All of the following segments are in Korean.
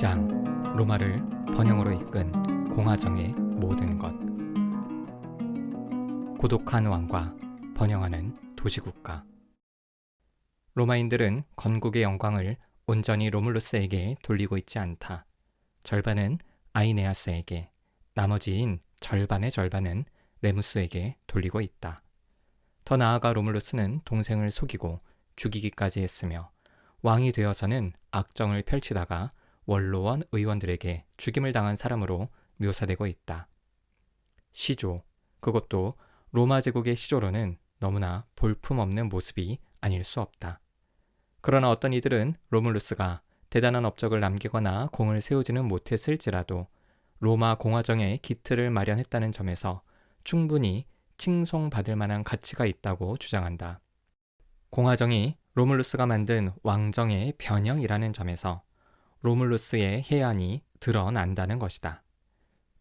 제2장 로마를 번영으로 이끈 공화정의 모든 것. 고독한 왕과 번영하는 도시국가. 로마인들은 건국의 영광을 온전히 로물루스에게 돌리고 있지 않다. 절반은 아이네아스에게, 나머지인 절반의 절반은 레무스에게 돌리고 있다. 더 나아가 로물루스는 동생을 속이고 죽이기까지 했으며 왕이 되어서는 악정을 펼치다가 원로원 의원들에게 죽임을 당한 사람으로 묘사되고 있다. 시조, 그것도 로마 제국의 시조로는 너무나 볼품없는 모습이 아닐 수 없다. 그러나 어떤 이들은 로물루스가 대단한 업적을 남기거나 공을 세우지는 못했을지라도 로마 공화정의 기틀을 마련했다는 점에서 충분히 칭송받을 만한 가치가 있다고 주장한다. 공화정이 로물루스가 만든 왕정의 변형이라는 점에서 로물루스의 해안이 드러난다는 것이다.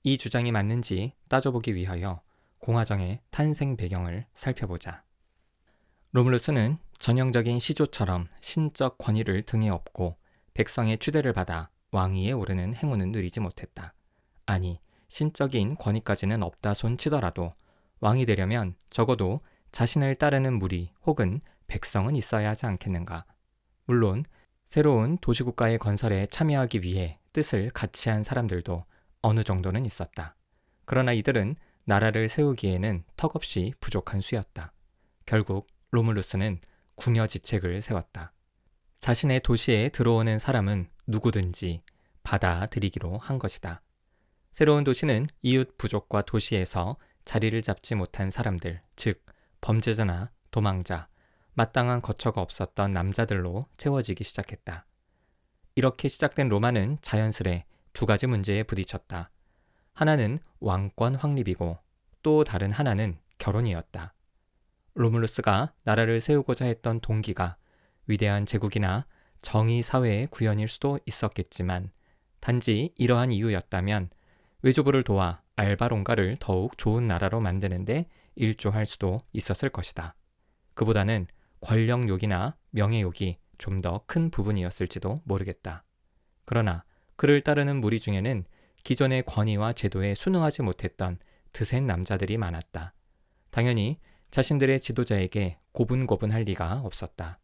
이 주장이 맞는지 따져보기 위하여 공화정의 탄생 배경을 살펴보자. 로물루스는 전형적인 시조처럼 신적 권위를 등에 업고 백성의 추대를 받아 왕위에 오르는 행운은 누리지 못했다. 아니, 신적인 권위까지는 없다 손치더라도 왕이 되려면 적어도 자신을 따르는 무리 혹은 백성은 있어야 하지 않겠는가. 물론 새로운 도시국가의 건설에 참여하기 위해 뜻을 같이 한 사람들도 어느 정도는 있었다. 그러나 이들은 나라를 세우기에는 턱없이 부족한 수였다. 결국 로물루스는 궁여지책을 세웠다. 자신의 도시에 들어오는 사람은 누구든지 받아들이기로 한 것이다. 새로운 도시는 이웃 부족과 도시에서 자리를 잡지 못한 사람들, 즉 범죄자나 도망자, 마땅한 거처가 없었던 남자들로 채워지기 시작했다. 이렇게 시작된 로마는 자연스레 두 가지 문제에 부딪혔다. 하나는 왕권 확립이고 또 다른 하나는 결혼이었다. 로물루스가 나라를 세우고자 했던 동기가 위대한 제국이나 정의 사회의 구현일 수도 있었겠지만 단지 이러한 이유였다면 외조부를 도와 알바론가를 더욱 좋은 나라로 만드는데 일조할 수도 있었을 것이다. 그보다는 권력욕이나 명예욕이 좀 더 큰 부분이었을지도 모르겠다. 그러나 그를 따르는 무리 중에는 기존의 권위와 제도에 순응하지 못했던 드센 남자들이 많았다. 당연히 자신들의 지도자에게 고분고분할 리가 없었다.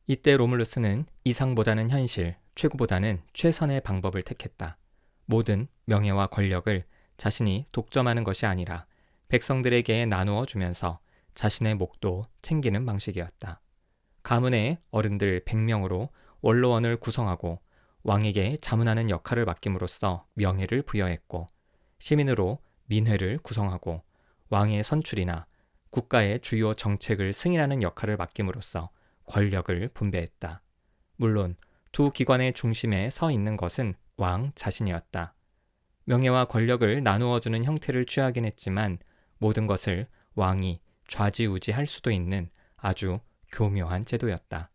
이때 로물루스는 이상보다는 현실, 최고보다는 최선의 방법을 택했다. 모든 명예와 권력을 자신이 독점하는 것이 아니라 백성들에게 나누어 주면서 자신의 목도 챙기는 방식이었다. 가문의 어른들 100명으로 원로원을 구성하고 왕에게 자문하는 역할을 맡김으로써 명예를 부여했고, 시민으로 민회를 구성하고 왕의 선출이나 국가의 주요 정책을 승인하는 역할을 맡김으로써 권력을 분배했다. 물론 두 기관의 중심에 서 있는 것은 왕 자신이었다. 명예와 권력을 나누어주는 형태를 취하긴 했지만 모든 것을 왕이 좌지우지할 수도 있는 아주 교묘한 제도였다.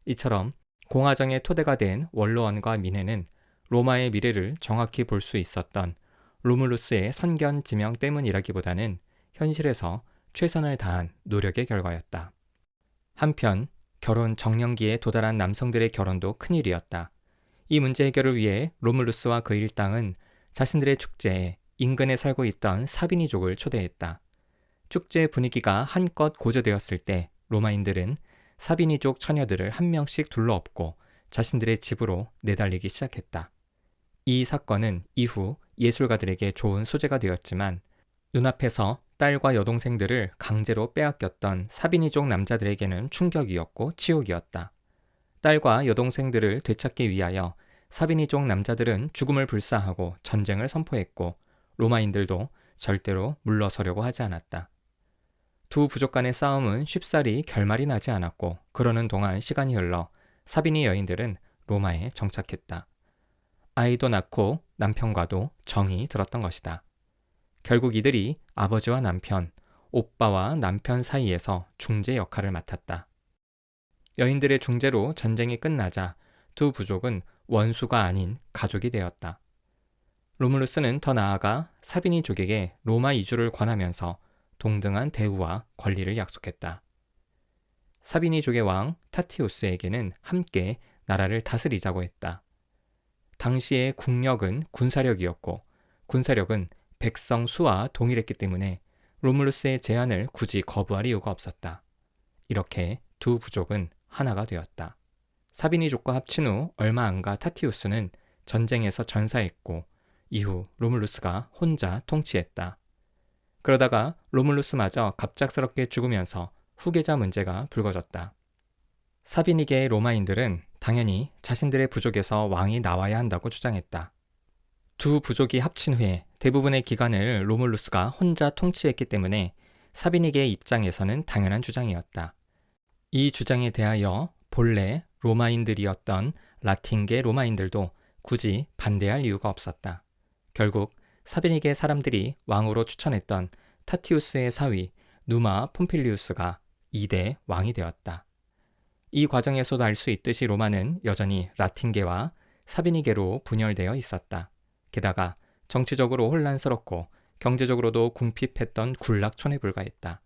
이처럼 공화정의 토대가 된 원로원과 민회는 로마의 미래를 정확히 볼 수 있었던 로물루스의 선견 지명 때문이라기보다는 현실에서 최선을 다한 노력의 결과였다. 한편 결혼 정년기에 도달한 남성들의 결혼도 큰일이었다. 이 문제 해결을 위해 로물루스와 그 일당은 자신들의 축제에 인근에 살고 있던 사비니족을 초대했다. 축제 분위기가 한껏 고조되었을 때 로마인들은 사비니족 처녀들을 한 명씩 둘러엎고 자신들의 집으로 내달리기 시작했다. 이 사건은 이후 예술가들에게 좋은 소재가 되었지만 눈앞에서 딸과 여동생들을 강제로 빼앗겼던 사비니족 남자들에게는 충격이었고 치욕이었다. 딸과 여동생들을 되찾기 위하여 사비니족 남자들은 죽음을 불사하고 전쟁을 선포했고 로마인들도 절대로 물러서려고 하지 않았다. 두 부족 간의 싸움은 쉽사리 결말이 나지 않았고 그러는 동안 시간이 흘러 사비니 여인들은 로마에 정착했다. 아이도 낳고 남편과도 정이 들었던 것이다. 결국 이들이 아버지와 남편, 오빠와 남편 사이에서 중재 역할을 맡았다. 여인들의 중재로 전쟁이 끝나자 두 부족은 원수가 아닌 가족이 되었다. 로물루스는 더 나아가 사비니족에게 로마 이주를 권하면서 동등한 대우와 권리를 약속했다. 사비니족의 왕 타티우스에게는 함께 나라를 다스리자고 했다. 당시의 국력은 군사력이었고 군사력은 백성 수와 동일했기 때문에 로물루스의 제안을 굳이 거부할 이유가 없었다. 이렇게 두 부족은 하나가 되었다. 사비니족과 합친 후 얼마 안가 타티우스는 전쟁에서 전사했고 이후 로물루스가 혼자 통치했다. 그러다가 로물루스마저 갑작스럽게 죽으면서 후계자 문제가 불거졌다. 사비니게의 로마인들은 당연히 자신들의 부족에서 왕이 나와야 한다고 주장했다. 두 부족이 합친 후에 대부분의 기간을 로물루스가 혼자 통치했기 때문에 사비니게의 입장에서는 당연한 주장이었다. 이 주장에 대하여 본래 로마인들이었던 라틴계 로마인들도 굳이 반대할 이유가 없었다. 결국 사비니게 사람들이 왕으로 추천했던 타티우스의 사위 누마 폼필리우스가 2대 왕이 되었다. 이 과정에서도 알 수 있듯이 로마는 여전히 라틴계와 사비니계로 분열되어 있었다. 게다가 정치적으로 혼란스럽고 경제적으로도 궁핍했던 군락촌에 불과했다.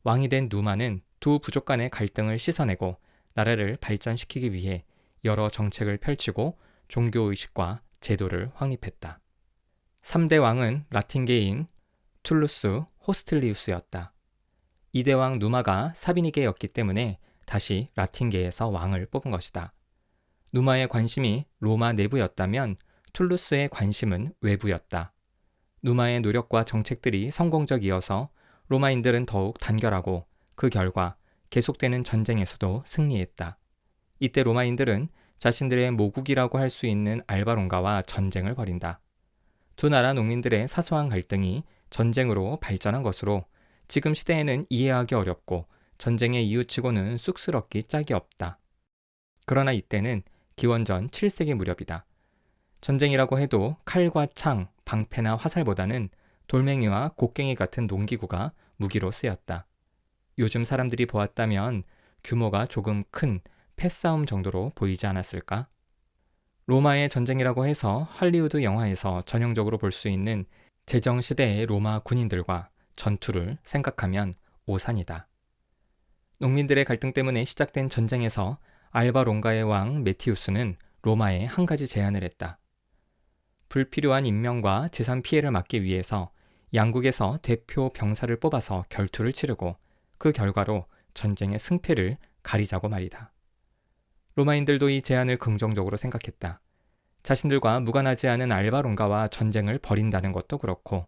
왕이 된 누마는 두 부족 간의 갈등을 씻어내고 나라를 발전시키기 위해 여러 정책을 펼치고 종교의식과 제도를 확립했다. 3대 왕은 라틴계인 툴루스 호스틸리우스였다. 2대 왕 누마가 사비니계였기 때문에 다시 라틴계에서 왕을 뽑은 것이다. 누마의 관심이 로마 내부였다면 툴루스의 관심은 외부였다. 누마의 노력과 정책들이 성공적이어서 로마인들은 더욱 단결하고 그 결과 계속되는 전쟁에서도 승리했다. 이때 로마인들은 자신들의 모국이라고 할 수 있는 알바론가와 전쟁을 벌인다. 두 나라 농민들의 사소한 갈등이 전쟁으로 발전한 것으로 지금 시대에는 이해하기 어렵고 전쟁의 이유치고는 쑥스럽기 짝이 없다. 그러나 이때는 기원전 7세기 무렵이다. 전쟁이라고 해도 칼과 창, 방패나 화살보다는 돌멩이와 곡괭이 같은 농기구가 무기로 쓰였다. 요즘 사람들이 보았다면 규모가 조금 큰 패싸움 정도로 보이지 않았을까? 로마의 전쟁이라고 해서 할리우드 영화에서 전형적으로 볼 수 있는 제정시대의 로마 군인들과 전투를 생각하면 오산이다. 농민들의 갈등 때문에 시작된 전쟁에서 알바론가의 왕 메티우스는 로마에 한 가지 제안을 했다. 불필요한 인명과 재산 피해를 막기 위해서 양국에서 대표 병사를 뽑아서 결투를 치르고 그 결과로 전쟁의 승패를 가리자고 말이다. 로마인들도 이 제안을 긍정적으로 생각했다. 자신들과 무관하지 않은 알바론가와 전쟁을 벌인다는 것도 그렇고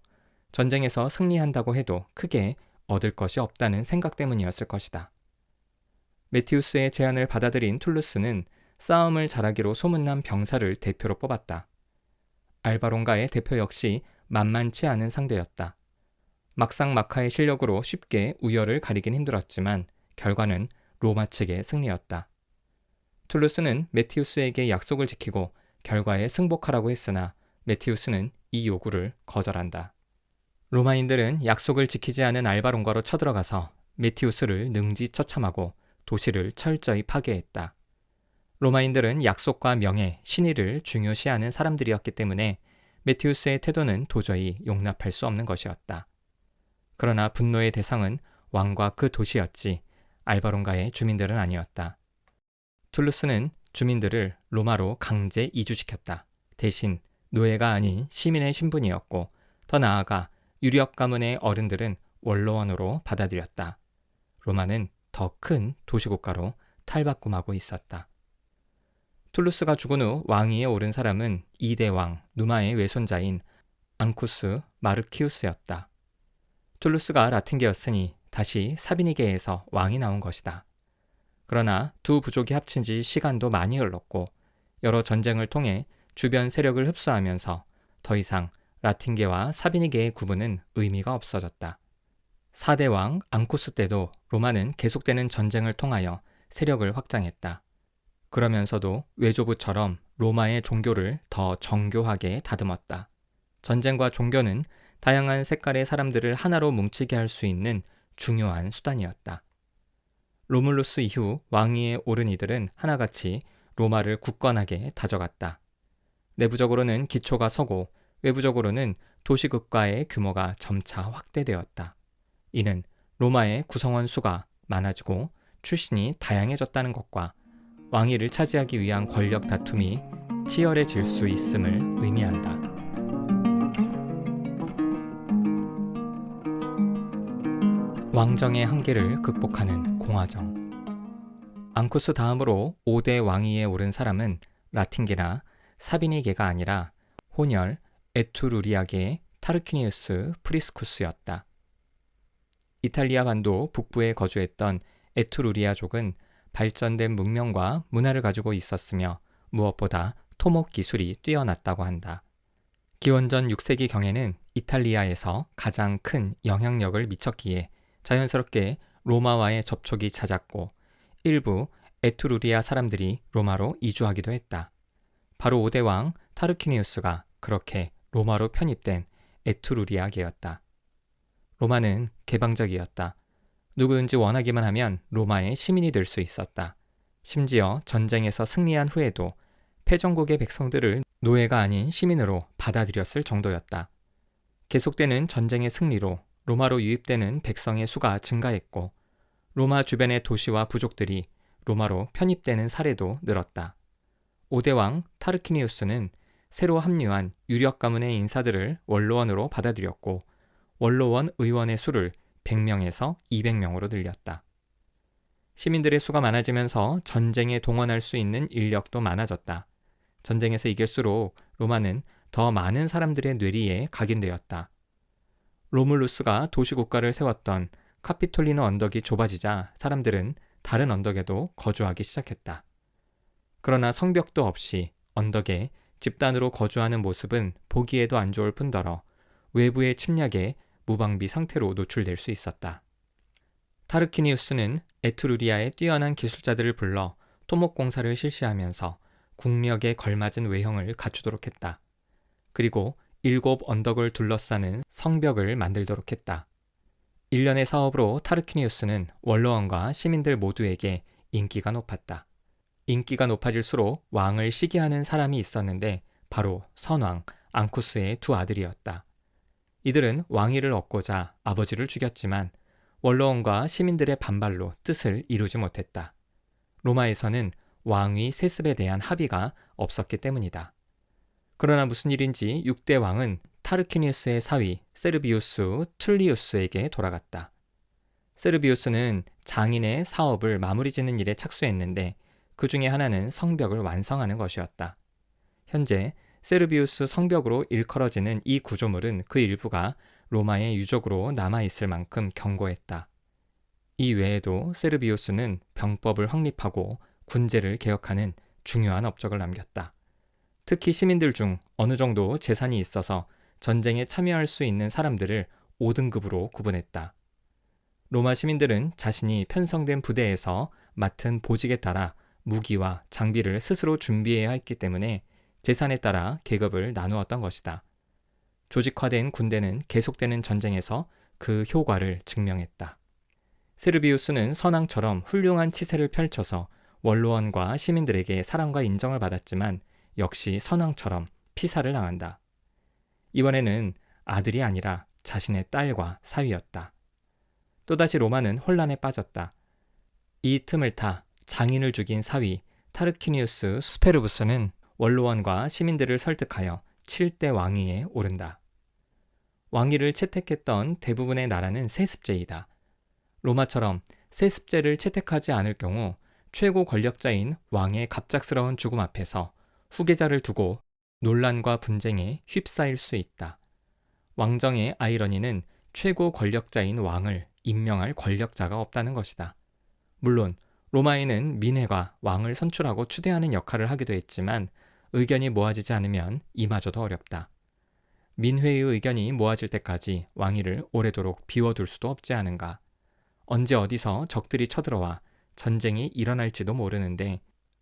전쟁에서 승리한다고 해도 크게 얻을 것이 없다는 생각 때문이었을 것이다. 메티우스의 제안을 받아들인 툴루스는 싸움을 잘하기로 소문난 병사를 대표로 뽑았다. 알바론가의 대표 역시 만만치 않은 상대였다. 막상막하의 실력으로 쉽게 우열을 가리긴 힘들었지만 결과는 로마 측의 승리였다. 툴루스는 메티우스에게 약속을 지키고 결과에 승복하라고 했으나 메티우스는 이 요구를 거절한다. 로마인들은 약속을 지키지 않은 알바론가로 쳐들어가서 메티우스를 능지처참하고 도시를 철저히 파괴했다. 로마인들은 약속과 명예, 신의를 중요시하는 사람들이었기 때문에 메티우스의 태도는 도저히 용납할 수 없는 것이었다. 그러나 분노의 대상은 왕과 그 도시였지 알바론가의 주민들은 아니었다. 툴루스는 주민들을 로마로 강제 이주시켰다. 대신 노예가 아닌 시민의 신분이었고 더 나아가 유력 가문의 어른들은 원로원으로 받아들였다. 로마는 더 큰 도시국가로 탈바꿈하고 있었다. 툴루스가 죽은 후 왕위에 오른 사람은 2대 왕 누마의 외손자인 앙쿠스 마르키우스였다. 툴루스가 라틴계였으니 다시 사비니계에서 왕이 나온 것이다. 그러나 두 부족이 합친 지 시간도 많이 흘렀고 여러 전쟁을 통해 주변 세력을 흡수하면서 더 이상 라틴계와 사비니계의 구분은 의미가 없어졌다. 4대 왕 앙쿠스 때도 로마는 계속되는 전쟁을 통하여 세력을 확장했다. 그러면서도 외조부처럼 로마의 종교를 더 정교하게 다듬었다. 전쟁과 종교는 다양한 색깔의 사람들을 하나로 뭉치게 할 수 있는 중요한 수단이었다. 로물루스 이후 왕위에 오른 이들은 하나같이 로마를 굳건하게 다져갔다. 내부적으로는 기초가 서고 외부적으로는 도시국가의 규모가 점차 확대되었다. 이는 로마의 구성원 수가 많아지고 출신이 다양해졌다는 것과 왕위를 차지하기 위한 권력 다툼이 치열해질 수 있음을 의미한다. 왕정의 한계를 극복하는 공화정. 앙쿠스 다음으로 5대 왕위에 오른 사람은 라틴계나 사비니계가 아니라 혼혈 에투루리아계의 타르퀴니우스 프리스쿠스였다. 이탈리아 반도 북부에 거주했던 에투루리아족은 발전된 문명과 문화를 가지고 있었으며 무엇보다 토목 기술이 뛰어났다고 한다. 기원전 6세기경에는 이탈리아에서 가장 큰 영향력을 미쳤기에 자연스럽게 로마와의 접촉이 잦았고 일부 에투루리아 사람들이 로마로 이주하기도 했다. 바로 5대 왕 타르퀴니우스가 그렇게 로마로 편입된 에투루리아계였다. 로마는 개방적이었다. 누구든지 원하기만 하면 로마의 시민이 될 수 있었다. 심지어 전쟁에서 승리한 후에도 패전국의 백성들을 노예가 아닌 시민으로 받아들였을 정도였다. 계속되는 전쟁의 승리로 로마로 유입되는 백성의 수가 증가했고 로마 주변의 도시와 부족들이 로마로 편입되는 사례도 늘었다. 5대 왕 타르퀴니우스는 새로 합류한 유력 가문의 인사들을 원로원으로 받아들였고 원로원 의원의 수를 100명에서 200명으로 늘렸다. 시민들의 수가 많아지면서 전쟁에 동원할 수 있는 인력도 많아졌다. 전쟁에서 이길수록 로마는 더 많은 사람들의 뇌리에 각인되었다. 로물루스가 도시국가를 세웠던 카피톨리노 언덕이 좁아지자 사람들은 다른 언덕에도 거주하기 시작했다. 그러나 성벽도 없이 언덕에 집단으로 거주하는 모습은 보기에도 안 좋을 뿐더러 외부의 침략에 무방비 상태로 노출될 수 있었다. 타르퀴니우스는 에투루리아의 뛰어난 기술자들을 불러 토목공사를 실시하면서 국력에 걸맞은 외형을 갖추도록 했다. 그리고 7 언덕을 둘러싸는 성벽을 만들도록 했다. 일련의 사업으로 타르퀴니우스는 원로원과 시민들 모두에게 인기가 높았다. 인기가 높아질수록 왕을 시기하는 사람이 있었는데 바로 선왕 앙쿠스의 두 아들이었다. 이들은 왕위를 얻고자 아버지를 죽였지만 원로원과 시민들의 반발로 뜻을 이루지 못했다. 로마에서는 왕위 세습에 대한 합의가 없었기 때문이다. 그러나 무슨 일인지 6대 왕은 타르퀴니우스의 사위 세르비우스 툴리우스에게 돌아갔다. 세르비우스는 장인의 사업을 마무리 짓는 일에 착수했는데 그 중에 하나는 성벽을 완성하는 것이었다. 현재 세르비우스 성벽으로 일컬어지는 이 구조물은 그 일부가 로마의 유적으로 남아있을 만큼 견고했다. 이 외에도 세르비우스는 병법을 확립하고 군제를 개혁하는 중요한 업적을 남겼다. 특히 시민들 중 어느 정도 재산이 있어서 전쟁에 참여할 수 있는 사람들을 5등급으로 구분했다. 로마 시민들은 자신이 편성된 부대에서 맡은 보직에 따라 무기와 장비를 스스로 준비해야 했기 때문에 재산에 따라 계급을 나누었던 것이다. 조직화된 군대는 계속되는 전쟁에서 그 효과를 증명했다. 세르비우스는 선왕처럼 훌륭한 치세를 펼쳐서 원로원과 시민들에게 사랑과 인정을 받았지만 역시 선왕처럼 피살을 당한다. 이번에는 아들이 아니라 자신의 딸과 사위였다. 또다시 로마는 혼란에 빠졌다. 이 틈을 타 장인을 죽인 사위 타르퀴니우스 스페르부스는 원로원과 시민들을 설득하여 7대 왕위에 오른다. 왕위를 채택했던 대부분의 나라는 세습제이다. 로마처럼 세습제를 채택하지 않을 경우 최고 권력자인 왕의 갑작스러운 죽음 앞에서 후계자를 두고 논란과 분쟁에 휩싸일 수 있다. 왕정의 아이러니는 최고 권력자인 왕을 임명할 권력자가 없다는 것이다. 물론 로마에는 민회가 왕을 선출하고 추대하는 역할을 하기도 했지만 의견이 모아지지 않으면 이마저도 어렵다. 민회의 의견이 모아질 때까지 왕위를 오래도록 비워둘 수도 없지 않은가. 언제 어디서 적들이 쳐들어와 전쟁이 일어날지도 모르는데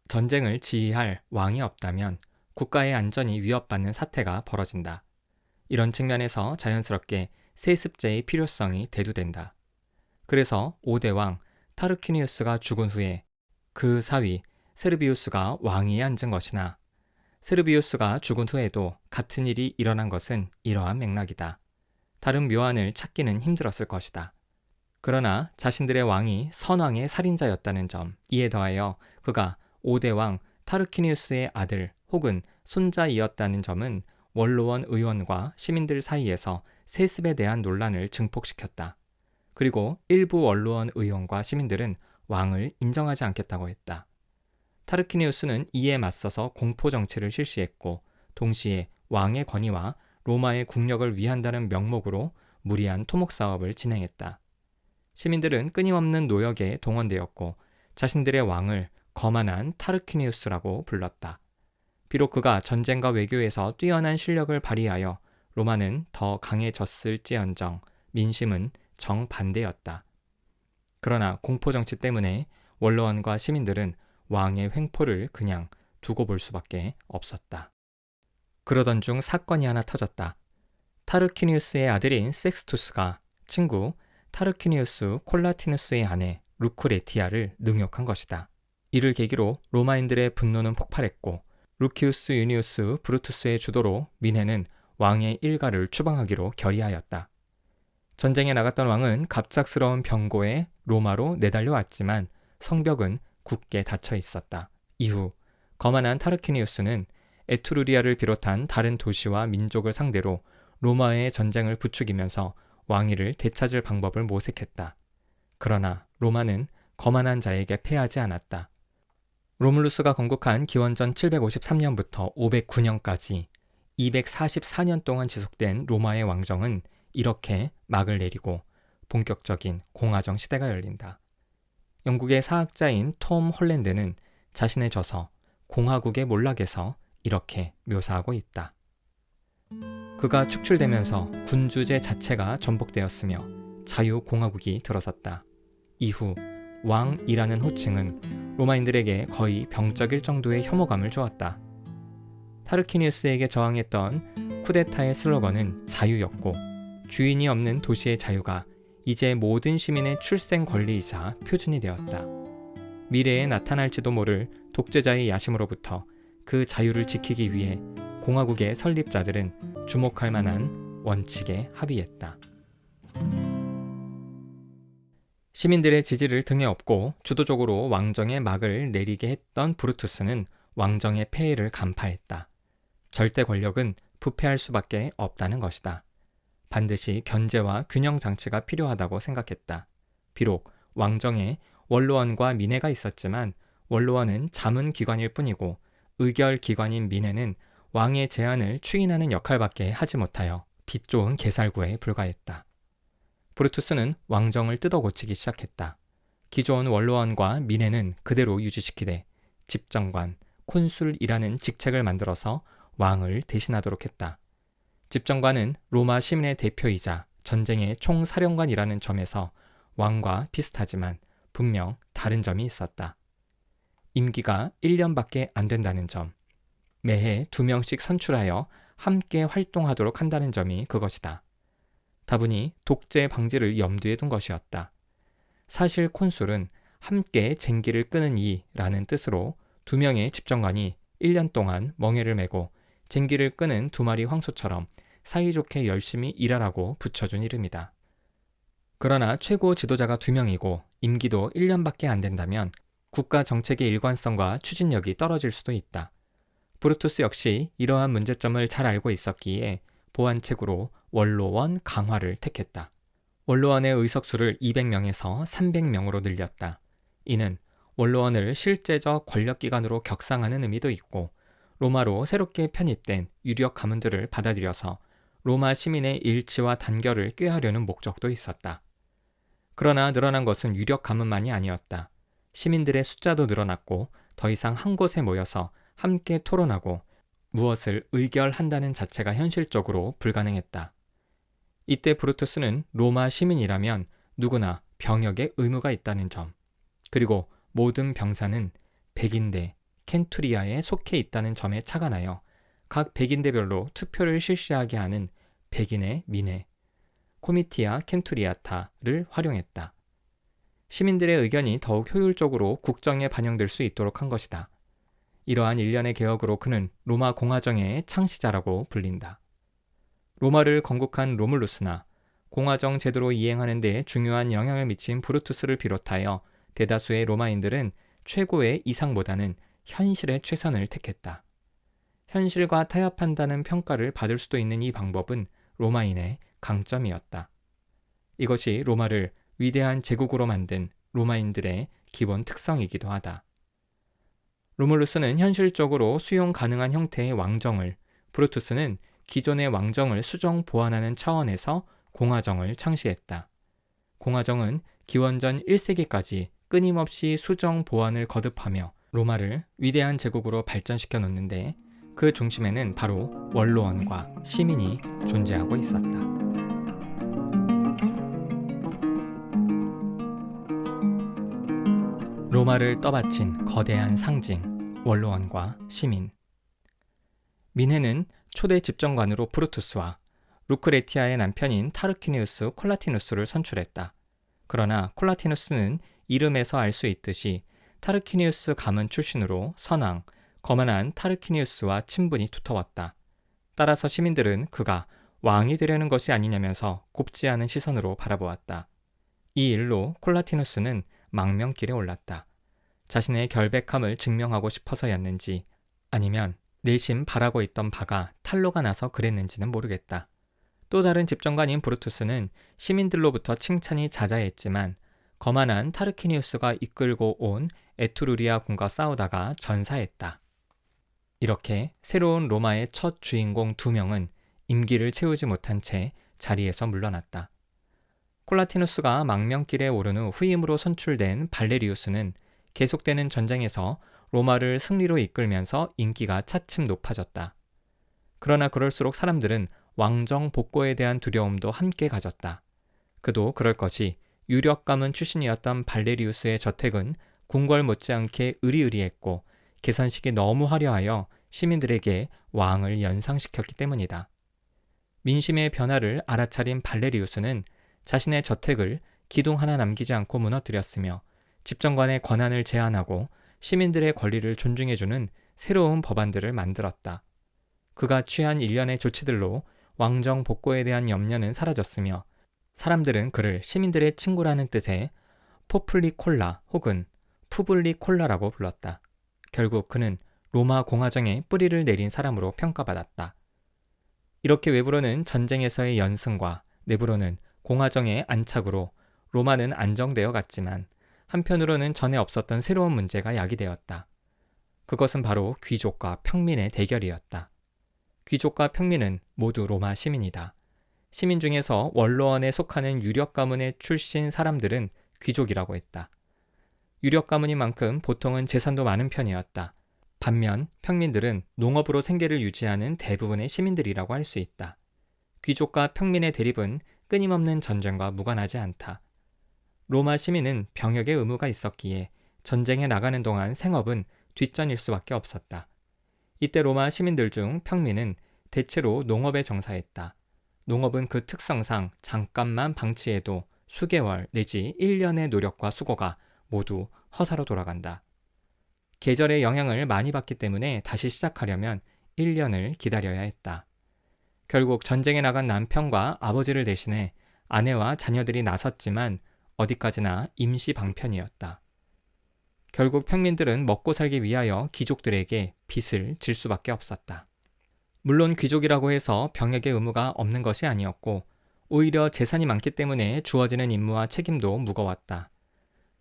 전쟁을 지휘할 왕이 없다면 국가의 안전이 위협받는 사태가 벌어진다. 이런 측면에서 자연스럽게 세습제의 필요성이 대두된다. 그래서 5대 왕 타르퀴니우스가 죽은 후에 그 사위 세르비우스가 왕위에 앉은 것이나 세르비우스가 죽은 후에도 같은 일이 일어난 것은 이러한 맥락이다. 다른 묘안을 찾기는 힘들었을 것이다. 그러나 자신들의 왕이 선왕의 살인자였다는 점, 이에 더하여 그가 5대 왕 타르퀴니우스의 아들 혹은 손자이었다는 점은 원로원 의원과 시민들 사이에서 세습에 대한 논란을 증폭시켰다. 그리고 일부 원로원 의원과 시민들은 왕을 인정하지 않겠다고 했다. 타르퀴니우스는 이에 맞서서 공포 정치를 실시했고 동시에 왕의 권위와 로마의 국력을 위한다는 명목으로 무리한 토목 사업을 진행했다. 시민들은 끊임없는 노역에 동원되었고 자신들의 왕을 거만한 타르퀴니우스라고 불렀다. 비록 그가 전쟁과 외교에서 뛰어난 실력을 발휘하여 로마는 더 강해졌을지언정 민심은 정반대였다. 그러나 공포정치 때문에 원로원과 시민들은 왕의 횡포를 그냥 두고 볼 수밖에 없었다. 그러던 중 사건이 하나 터졌다. 타르퀴니우스의 아들인 섹스투스가 친구 타르퀴니우스 콜라티누스의 아내 루크레티아를 능욕한 것이다. 이를 계기로 로마인들의 분노는 폭발했고 루키우스 유니우스 브루투스의 주도로 민해는 왕의 일가를 추방하기로 결의하였다. 전쟁에 나갔던 왕은 갑작스러운 병고에 로마로 내달려왔지만 성벽은 굳게 닫혀 있었다. 이후 거만한 타르퀴니우스는 에트루리아를 비롯한 다른 도시와 민족을 상대로 로마의 전쟁을 부추기면서 왕위를 되찾을 방법을 모색했다. 그러나 로마는 거만한 자에게 패하지 않았다. 로물루스가 건국한 기원전 753년부터 509년까지 244년 동안 지속된 로마의 왕정은 이렇게 막을 내리고 본격적인 공화정 시대가 열린다. 영국의 사학자인 톰 홀랜드는 자신의 저서 공화국의 몰락에서 이렇게 묘사하고 있다. 그가 축출되면서 군주제 자체가 전복되었으며 자유공화국이 들어섰다. 이후 왕이라는 호칭은 로마인들에게 거의 병적일 정도의 혐오감을 주었다. 타르퀴니우스에게 저항했던 쿠데타의 슬로건은 자유였고 주인이 없는 도시의 자유가 이제 모든 시민의 출생 권리이자 표준이 되었다. 미래에 나타날지도 모를 독재자의 야심으로부터 그 자유를 지키기 위해 공화국의 설립자들은 주목할 만한 원칙에 합의했다. 시민들의 지지를 등에 업고 주도적으로 왕정의 막을 내리게 했던 브루투스는 왕정의 폐해를 간파했다. 절대 권력은 부패할 수밖에 없다는 것이다. 반드시 견제와 균형 장치가 필요하다고 생각했다. 비록 왕정에 원로원과 민해가 있었지만 원로원은 자문기관일 뿐이고 의결기관인 민해는 왕의 제안을 추인하는 역할밖에 하지 못하여 빛 좋은 개살구에 불과했다. 브루투스는 왕정을 뜯어고치기 시작했다. 기존 원로원과 민해는 그대로 유지시키되 집정관, 콘술이라는 직책을 만들어서 왕을 대신하도록 했다. 집정관은 로마 시민의 대표이자 전쟁의 총사령관이라는 점에서 왕과 비슷하지만 분명 다른 점이 있었다. 임기가 1년밖에 안 된다는 점, 매해 2명씩 선출하여 함께 활동하도록 한다는 점이 그것이다. 다분히 독재 방지를 염두에 둔 것이었다. 사실 콘술은 함께 쟁기를 끄는 이라는 뜻으로 2명의 집정관이 1년 동안 멍에를 메고 쟁기를 끄는 2마리 황소처럼 사이좋게 열심히 일하라고 붙여준 이름이다. 그러나 최고 지도자가 2명이고 임기도 1년밖에 안 된다면 국가 정책의 일관성과 추진력이 떨어질 수도 있다. 브루투스 역시 이러한 문제점을 잘 알고 있었기에 보완책으로 원로원 강화를 택했다. 원로원의 의석수를 200명에서 300명으로 늘렸다. 이는 원로원을 실제적 권력기관으로 격상하는 의미도 있고 로마로 새롭게 편입된 유력 가문들을 받아들여서 로마 시민의 일치와 단결을 꾀하려는 목적도 있었다. 그러나 늘어난 것은 유력 가문만이 아니었다. 시민들의 숫자도 늘어났고 더 이상 한 곳에 모여서 함께 토론하고 무엇을 의결한다는 자체가 현실적으로 불가능했다. 이때 브루투스는 로마 시민이라면 누구나 병역의 의무가 있다는 점, 그리고 모든 병사는 백인대, 켄투리아에 속해 있다는 점에 착안하여 각 백인대별로 투표를 실시하게 하는 백인의 민해, 코미티아 켄투리아타를 활용했다. 시민들의 의견이 더욱 효율적으로 국정에 반영될 수 있도록 한 것이다. 이러한 일련의 개혁으로 그는 로마 공화정의 창시자라고 불린다. 로마를 건국한 로물루스나 공화정 제도로 이행하는 데 중요한 영향을 미친 브루투스를 비롯하여 대다수의 로마인들은 최고의 이상보다는 현실의 최선을 택했다. 현실과 타협한다는 평가를 받을 수도 있는 이 방법은 로마인의 강점이었다. 이것이 로마를 위대한 제국으로 만든 로마인들의 기본 특성이기도 하다. 로물루스는 현실적으로 수용 가능한 형태의 왕정을, 브루투스는 기존의 왕정을 수정 보완하는 차원에서 공화정을 창시했다. 공화정은 기원전 1세기까지 끊임없이 수정 보완을 거듭하며 로마를 위대한 제국으로 발전시켜 놓는데 그 중심에는 바로 원로원과 시민이 존재하고 있었다. 로마를 떠받친 거대한 상징, 원로원과 시민. 민회는 초대 집정관으로 브루투스와 루크레티아의 남편인 타르퀴니우스 콜라티누스를 선출했다. 그러나 콜라티누스는 이름에서 알 수 있듯이 타르퀴니우스 가문 출신으로 선왕, 거만한 타르퀴니우스와 친분이 두터웠다. 따라서 시민들은 그가 왕이 되려는 것이 아니냐면서 곱지 않은 시선으로 바라보았다. 이 일로 콜라티누스는 망명길에 올랐다. 자신의 결백함을 증명하고 싶어서였는지 아니면 내심 바라고 있던 바가 탄로가 나서 그랬는지는 모르겠다. 또 다른 집정관인 브루투스는 시민들로부터 칭찬이 자자했지만 거만한 타르퀴니우스가 이끌고 온 에투루리아 군과 싸우다가 전사했다. 이렇게 새로운 로마의 첫 주인공 2명은 임기를 채우지 못한 채 자리에서 물러났다. 콜라티누스가 망명길에 오른 후 후임으로 선출된 발레리우스는 계속되는 전쟁에서 로마를 승리로 이끌면서 인기가 차츰 높아졌다. 그러나 그럴수록 사람들은 왕정 복고에 대한 두려움도 함께 가졌다. 그도 그럴 것이 유력 가문 출신이었던 발레리우스의 저택은 궁궐 못지않게 으리으리했고 개선식이 너무 화려하여 시민들에게 왕을 연상시켰기 때문이다. 민심의 변화를 알아차린 발레리우스는 자신의 저택을 기둥 하나 남기지 않고 무너뜨렸으며 집정관의 권한을 제한하고 시민들의 권리를 존중해주는 새로운 법안들을 만들었다. 그가 취한 일련의 조치들로 왕정 복고에 대한 염려는 사라졌으며 사람들은 그를 시민들의 친구라는 뜻의 포플리콜라 혹은 푸블리콜라라고 불렀다. 결국 그는 로마 공화정에 뿌리를 내린 사람으로 평가받았다. 이렇게 외부로는 전쟁에서의 연승과 내부로는 공화정의 안착으로 로마는 안정되어 갔지만 한편으로는 전에 없었던 새로운 문제가 야기되었다. 그것은 바로 귀족과 평민의 대결이었다. 귀족과 평민은 모두 로마 시민이다. 시민 중에서 원로원에 속하는 유력 가문의 출신 사람들은 귀족이라고 했다. 유력 가문인 만큼 보통은 재산도 많은 편이었다. 반면 평민들은 농업으로 생계를 유지하는 대부분의 시민들이라고 할 수 있다. 귀족과 평민의 대립은 끊임없는 전쟁과 무관하지 않다. 로마 시민은 병역의 의무가 있었기에 전쟁에 나가는 동안 생업은 뒷전일 수밖에 없었다. 이때 로마 시민들 중 평민은 대체로 농업에 정사했다. 농업은 그 특성상 잠깐만 방치해도 수개월 내지 1년의 노력과 수고가 모두 허사로 돌아간다. 계절의 영향을 많이 받기 때문에 다시 시작하려면 1년을 기다려야 했다. 결국 전쟁에 나간 남편과 아버지를 대신해 아내와 자녀들이 나섰지만 어디까지나 임시 방편이었다. 결국 평민들은 먹고 살기 위하여 귀족들에게 빚을 질 수밖에 없었다. 물론 귀족이라고 해서 병역의 의무가 없는 것이 아니었고 오히려 재산이 많기 때문에 주어지는 임무와 책임도 무거웠다.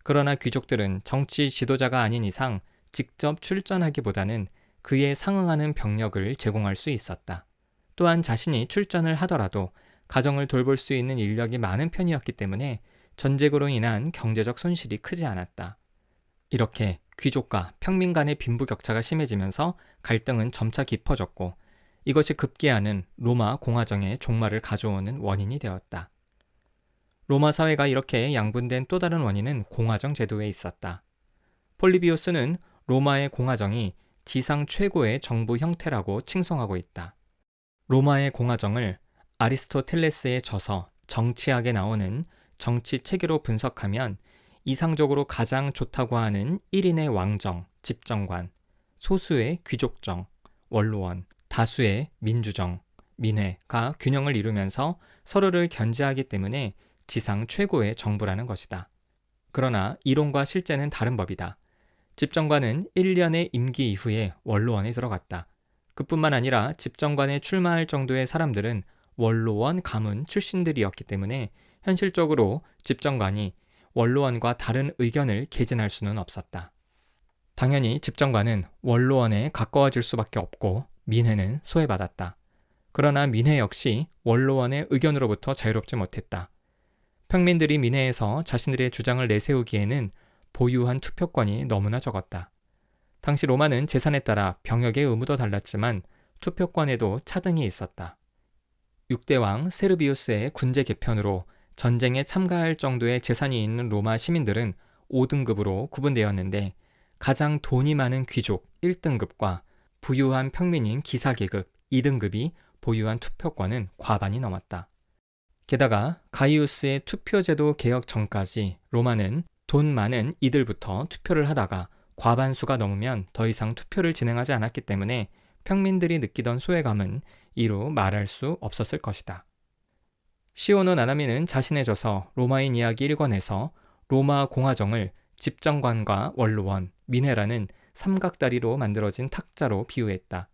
그러나 귀족들은 정치 지도자가 아닌 이상 직접 출전하기보다는 그에 상응하는 병력을 제공할 수 있었다. 또한 자신이 출전을 하더라도 가정을 돌볼 수 있는 인력이 많은 편이었기 때문에 전쟁으로 인한 경제적 손실이 크지 않았다. 이렇게 귀족과 평민 간의 빈부격차가 심해지면서 갈등은 점차 깊어졌고 이것이 급기야는 로마 공화정의 종말을 가져오는 원인이 되었다. 로마 사회가 이렇게 양분된 또 다른 원인은 공화정 제도에 있었다. 폴리비우스는 로마의 공화정이 지상 최고의 정부 형태라고 칭송하고 있다. 로마의 공화정을 아리스토텔레스의 저서 정치학에 나오는 정치 체계로 분석하면 이상적으로 가장 좋다고 하는 1인의 왕정, 집정관, 소수의 귀족정, 원로원, 다수의 민주정, 민회가 균형을 이루면서 서로를 견제하기 때문에 지상 최고의 정부라는 것이다. 그러나 이론과 실제는 다른 법이다. 집정관은 1년의 임기 이후에 원로원에 들어갔다. 그뿐만 아니라 집정관에 출마할 정도의 사람들은 원로원 가문 출신들이었기 때문에 현실적으로 집정관이 원로원과 다른 의견을 개진할 수는 없었다. 당연히 집정관은 원로원에 가까워질 수밖에 없고 민회는 소외받았다. 그러나 민회 역시 원로원의 의견으로부터 자유롭지 못했다. 평민들이 민회에서 자신들의 주장을 내세우기에는 보유한 투표권이 너무나 적었다. 당시 로마는 재산에 따라 병역의 의무도 달랐지만 투표권에도 차등이 있었다. 6대 왕 세르비우스의 군제 개편으로 전쟁에 참가할 정도의 재산이 있는 로마 시민들은 5등급으로 구분되었는데 가장 돈이 많은 귀족 1등급과 부유한 평민인 기사계급 2등급이 보유한 투표권은 과반이 넘었다. 게다가 가이우스의 투표제도 개혁 전까지 로마는 돈 많은 이들부터 투표를 하다가 과반수가 넘으면 더 이상 투표를 진행하지 않았기 때문에 평민들이 느끼던 소외감은 이루 말할 수 없었을 것이다. 시오노 나나미는 자신의 저서 로마인 이야기 1권에서 로마 공화정을 집정관과 원로원, 민회라는 삼각다리로 만들어진 탁자로 비유했다.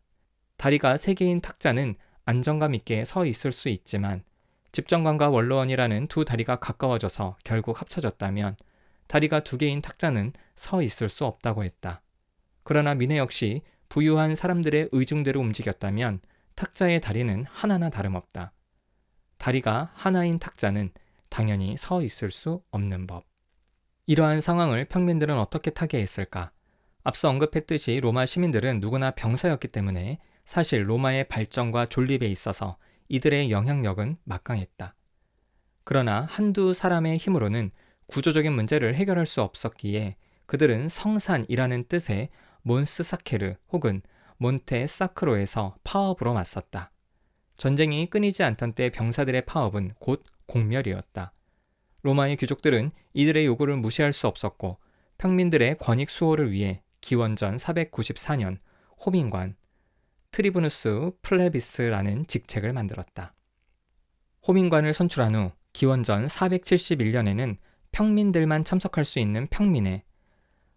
다리가 3개인 탁자는 안정감 있게 서 있을 수 있지만 집정관과 원로원이라는 두 다리가 가까워져서 결국 합쳐졌다면 다리가 2개인 탁자는 서 있을 수 없다고 했다. 그러나 민회 역시 부유한 사람들의 의중대로 움직였다면 탁자의 다리는 하나나 다름없다. 다리가 하나인 탁자는 당연히 서 있을 수 없는 법. 이러한 상황을 평민들은 어떻게 타개했을까? 앞서 언급했듯이 로마 시민들은 누구나 병사였기 때문에 사실 로마의 발전과 존립에 있어서 이들의 영향력은 막강했다. 그러나 한두 사람의 힘으로는 구조적인 문제를 해결할 수 없었기에 그들은 성산이라는 뜻의 몬스사케르 혹은 몬테 사크로에서 파업으로 맞섰다. 전쟁이 끊이지 않던 때 병사들의 파업은 곧 공멸이었다. 로마의 귀족들은 이들의 요구를 무시할 수 없었고 평민들의 권익 수호를 위해 기원전 494년 호민관 트리부누스 플레비스라는 직책을 만들었다. 호민관을 선출한 후 기원전 471년에는 평민들만 참석할 수 있는 평민회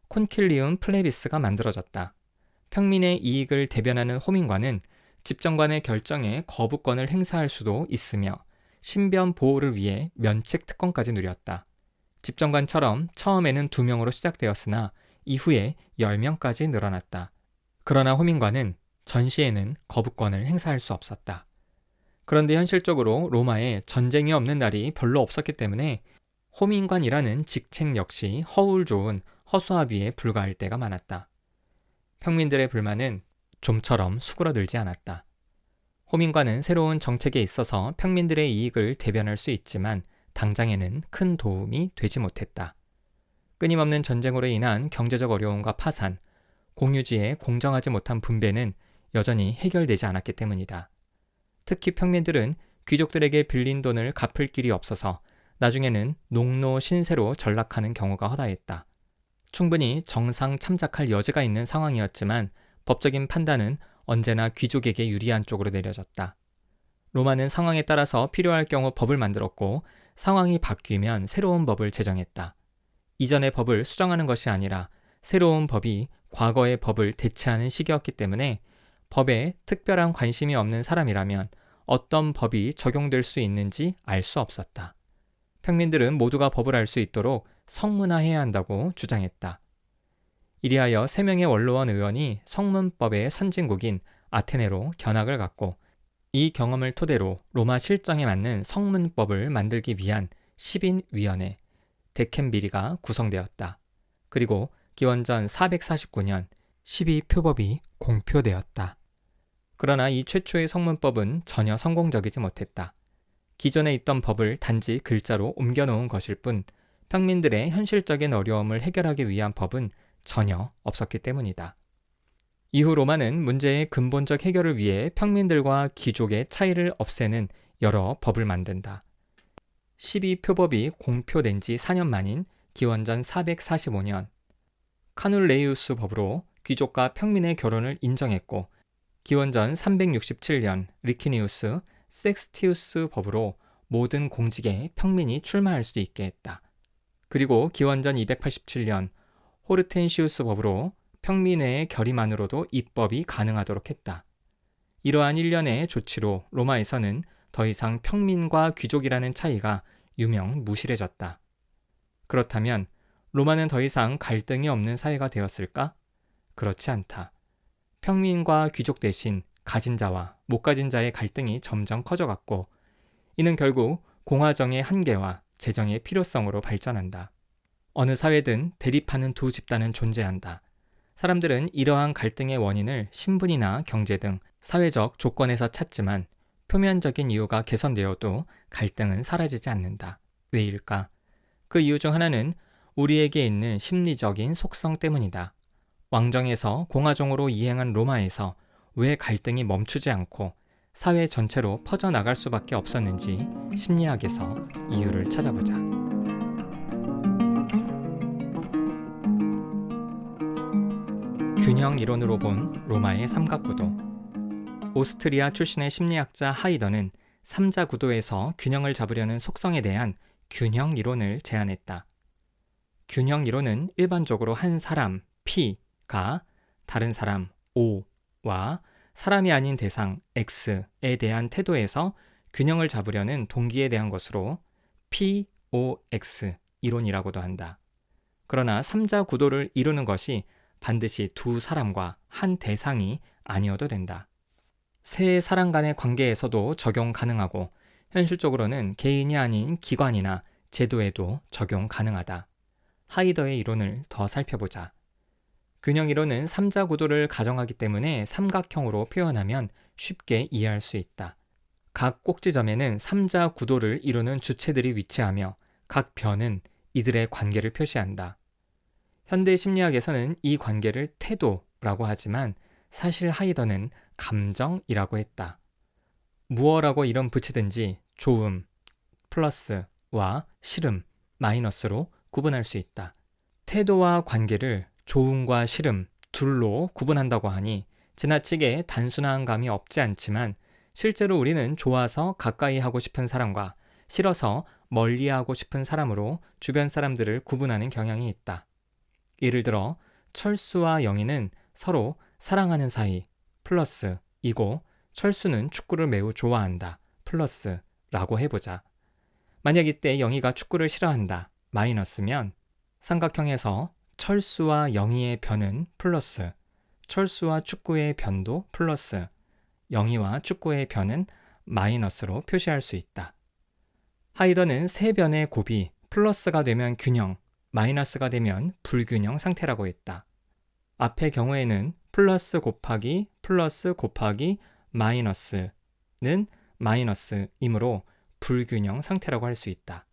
콘킬리움 플레비스가 만들어졌다. 평민의 이익을 대변하는 호민관은 집정관의 결정에 거부권을 행사할 수도 있으며 신변 보호를 위해 면책 특권까지 누렸다. 집정관처럼 처음에는 2명으로 시작되었으나 이후에 10명까지 늘어났다. 그러나 호민관은 전시에는 거부권을 행사할 수 없었다. 그런데 현실적으로 로마에 전쟁이 없는 날이 별로 없었기 때문에 호민관이라는 직책 역시 허울 좋은 허수아비에 불과할 때가 많았다. 평민들의 불만은 좀처럼 수그러들지 않았다. 호민관은 새로운 정책에 있어서 평민들의 이익을 대변할 수 있지만 당장에는 큰 도움이 되지 못했다. 끊임없는 전쟁으로 인한 경제적 어려움과 파산, 공유지의 공정하지 못한 분배는 여전히 해결되지 않았기 때문이다. 특히 평민들은 귀족들에게 빌린 돈을 갚을 길이 없어서 나중에는 농노 신세로 전락하는 경우가 허다했다. 충분히 정상 참작할 여지가 있는 상황이었지만 법적인 판단은 언제나 귀족에게 유리한 쪽으로 내려졌다. 로마는 상황에 따라서 필요할 경우 법을 만들었고 상황이 바뀌면 새로운 법을 제정했다. 이전의 법을 수정하는 것이 아니라 새로운 법이 과거의 법을 대체하는 시기였기 때문에 법에 특별한 관심이 없는 사람이라면 어떤 법이 적용될 수 있는지 알 수 없었다. 평민들은 모두가 법을 알 수 있도록 성문화해야 한다고 주장했다. 이리하여 3명의 원로원 의원이 성문법의 선진국인 아테네로 견학을 갔고 이 경험을 토대로 로마 실정에 맞는 성문법을 만들기 위한 10인위원회 데켐비리가 구성되었다. 그리고 기원전 449년 12표법이 공표되었다. 그러나 이 최초의 성문법은 전혀 성공적이지 못했다. 기존에 있던 법을 단지 글자로 옮겨놓은 것일 뿐 평민들의 현실적인 어려움을 해결하기 위한 법은 전혀 없었기 때문이다. 이후 로마는 문제의 근본적 해결을 위해 평민들과 귀족의 차이를 없애는 여러 법을 만든다. 12표법이 공표된 지 4년 만인 기원전 445년 카눌레이우스 법으로 귀족과 평민의 결혼을 인정했고 기원전 367년 리키니우스 섹스티우스 법으로 모든 공직에 평민이 출마할 수 있게 했다. 그리고 기원전 287년 호르텐시우스 법으로 평민회의 결의만으로도 입법이 가능하도록 했다. 이러한 일련의 조치로 로마에서는 더 이상 평민과 귀족이라는 차이가 유명 무실해졌다. 그렇다면 로마는 더 이상 갈등이 없는 사회가 되었을까? 그렇지 않다. 평민과 귀족 대신 가진 자와 못 가진 자의 갈등이 점점 커져갔고, 이는 결국 공화정의 한계와 재정의 필요성으로 발전한다. 어느 사회든 대립하는 두 집단은 존재한다. 사람들은 이러한 갈등의 원인을 신분이나 경제 등 사회적 조건에서 찾지만 표면적인 이유가 개선되어도 갈등은 사라지지 않는다. 왜일까? 그 이유 중 하나는 우리에게 있는 심리적인 속성 때문이다. 왕정에서 공화정으로 이행한 로마에서 왜 갈등이 멈추지 않고 사회 전체로 퍼져나갈 수밖에 없었는지 심리학에서 이유를 찾아보자. 균형 이론으로 본 로마의 삼각구도. 오스트리아 출신의 심리학자 하이더는 삼자구도에서 균형을 잡으려는 속성에 대한 균형 이론을 제안했다. 균형 이론은 일반적으로 한 사람 P가 다른 사람 O와 사람이 아닌 대상 X에 대한 태도에서 균형을 잡으려는 동기에 대한 것으로 POX 이론이라고도 한다. 그러나 삼자구도를 이루는 것이 반드시 두 사람과 한 대상이 아니어도 된다. 세 사람 간의 관계에서도 적용 가능하고 현실적으로는 개인이 아닌 기관이나 제도에도 적용 가능하다. 하이더의 이론을 더 살펴보자. 균형 이론은 삼자구도를 가정하기 때문에 삼각형으로 표현하면 쉽게 이해할 수 있다. 각 꼭지점에는 삼자구도를 이루는 주체들이 위치하며 각 변은 이들의 관계를 표시한다. 현대 심리학에서는 이 관계를 태도라고 하지만 사실 하이더는 감정이라고 했다. 무어라고 이름 붙이든지 좋음, 플러스와 싫음, 마이너스로 구분할 수 있다. 태도와 관계를 좋음과 싫음 둘로 구분한다고 하니 지나치게 단순한 감이 없지 않지만 실제로 우리는 좋아서 가까이 하고 싶은 사람과 싫어서 멀리하고 싶은 사람으로 주변 사람들을 구분하는 경향이 있다. 예를 들어 철수와 영희는 서로 사랑하는 사이 플러스이고 철수는 축구를 매우 좋아한다 플러스라고 해보자. 만약 이때 영희가 축구를 싫어한다 마이너스면 삼각형에서 철수와 영희의 변은 플러스, 철수와 축구의 변도 플러스, 영희와 축구의 변은 마이너스로 표시할 수 있다. 하이더는 세 변의 곱이 플러스가 되면 균형, 마이너스가 되면 불균형 상태라고 했다. 앞의 경우에는 플러스 곱하기 마이너스는 마이너스이므로 불균형 상태라고 할 수 있다.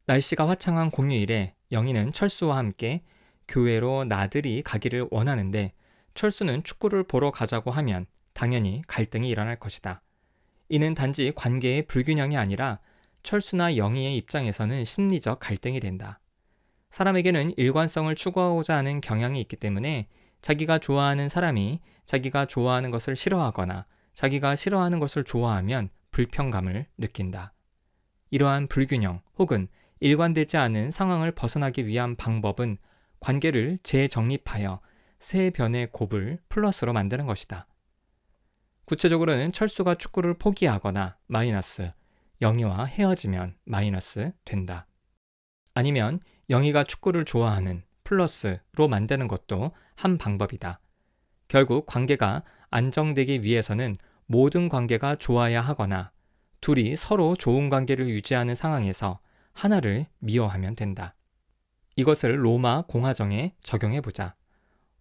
날씨가 화창한 공휴일에 영희는 철수와 함께 교회로 나들이 가기를 원하는데 철수는 축구를 보러 가자고 하면 당연히 갈등이 일어날 것이다. 이는 단지 관계의 불균형이 아니라 철수나 영희의 입장에서는 심리적 갈등이 된다. 사람에게는 일관성을 추구하고자 하는 경향이 있기 때문에 자기가 좋아하는 사람이 자기가 좋아하는 것을 싫어하거나 자기가 싫어하는 것을 좋아하면 불편감을 느낀다. 이러한 불균형 혹은 일관되지 않은 상황을 벗어나기 위한 방법은 관계를 재정립하여 세 변의 곱을 플러스로 만드는 것이다. 구체적으로는 철수가 축구를 포기하거나 마이너스, 영희와 헤어지면 마이너스 된다. 아니면 영희가 축구를 좋아하는 플러스로 만드는 것도 한 방법이다. 결국 관계가 안정되기 위해서는 모든 관계가 좋아야 하거나 둘이 서로 좋은 관계를 유지하는 상황에서 하나를 미워하면 된다. 이것을 로마 공화정에 적용해보자.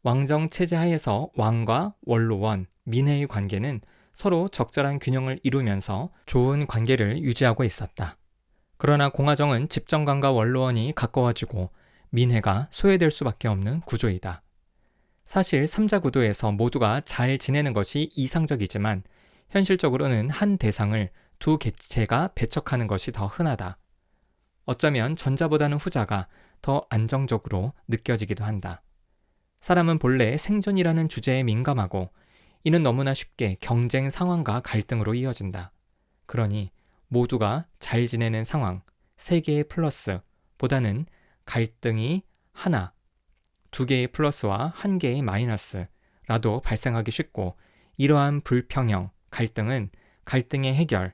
왕정 체제 하에서 왕과 원로원, 민회의 관계는 서로 적절한 균형을 이루면서 좋은 관계를 유지하고 있었다. 그러나 공화정은 집정관과 원로원이 가까워지고 민회가 소외될 수밖에 없는 구조이다. 사실 삼자구도에서 모두가 잘 지내는 것이 이상적이지만 현실적으로는 한 대상을 두 객체가 배척하는 것이 더 흔하다. 어쩌면 전자보다는 후자가 더 안정적으로 느껴지기도 한다. 사람은 본래 생존이라는 주제에 민감하고 이는 너무나 쉽게 경쟁 상황과 갈등으로 이어진다. 그러니 모두가 잘 지내는 상황, 세 개의 플러스 보다는 갈등이 하나, 두 개의 플러스와 한 개의 마이너스라도 발생하기 쉽고 이러한 불평형 갈등은 갈등의 해결,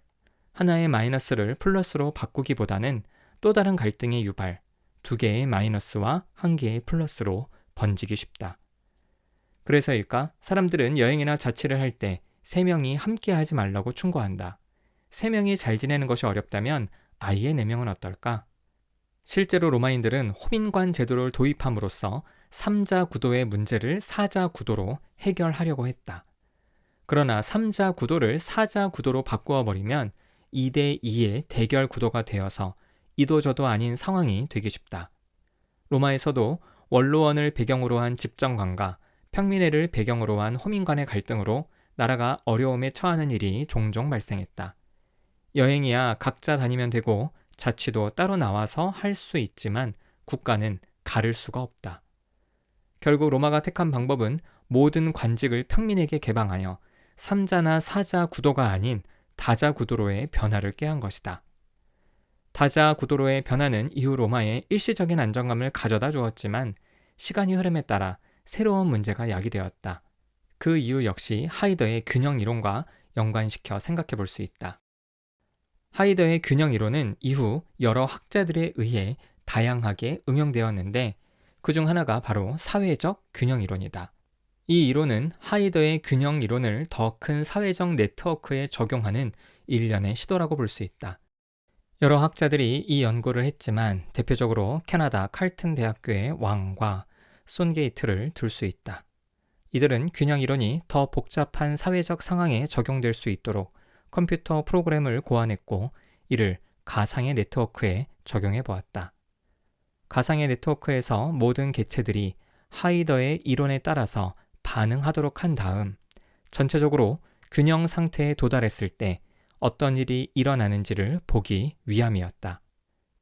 하나의 마이너스를 플러스로 바꾸기보다는 또 다른 갈등의 유발, 두 개의 마이너스와 한 개의 플러스로 번지기 쉽다. 그래서일까? 사람들은 여행이나 자취를 할 때 세 명이 함께 하지 말라고 충고한다. 세 명이 잘 지내는 것이 어렵다면 아예 네 명은 어떨까? 실제로 로마인들은 호민관 제도를 도입함으로써 3자 구도의 문제를 4자 구도로 해결하려고 했다. 그러나 3자 구도를 4자 구도로 바꾸어 버리면 2대 2의 대결 구도가 되어서 이도저도 아닌 상황이 되기 쉽다. 로마에서도 원로원을 배경으로 한 집정관과 평민회를 배경으로 한 호민관의 갈등으로 나라가 어려움에 처하는 일이 종종 발생했다. 여행이야 각자 다니면 되고 자취도 따로 나와서 할 수 있지만 국가는 가를 수가 없다. 결국 로마가 택한 방법은 모든 관직을 평민에게 개방하여 3자나 4자 구도가 아닌 다자 구도로의 변화를 꾀한 것이다. 다자 구도로의 변화는 이후 로마에 일시적인 안정감을 가져다 주었지만 시간이 흐름에 따라 새로운 문제가 야기되었다. 그 이유 역시 하이더의 균형 이론과 연관시켜 생각해 볼 수 있다. 하이더의 균형 이론은 이후 여러 학자들에 의해 다양하게 응용되었는데 그중 하나가 바로 사회적 균형 이론이다. 이 이론은 하이더의 균형 이론을 더 큰 사회적 네트워크에 적용하는 일련의 시도라고 볼 수 있다. 여러 학자들이 이 연구를 했지만 대표적으로 캐나다 칼튼 대학교의 왕과 손게이트를 들 수 있다. 이들은 균형 이론이 더 복잡한 사회적 상황에 적용될 수 있도록 컴퓨터 프로그램을 고안했고 이를 가상의 네트워크에 적용해 보았다. 가상의 네트워크에서 모든 개체들이 하이더의 이론에 따라서 반응하도록 한 다음 전체적으로 균형 상태에 도달했을 때 어떤 일이 일어나는지를 보기 위함이었다.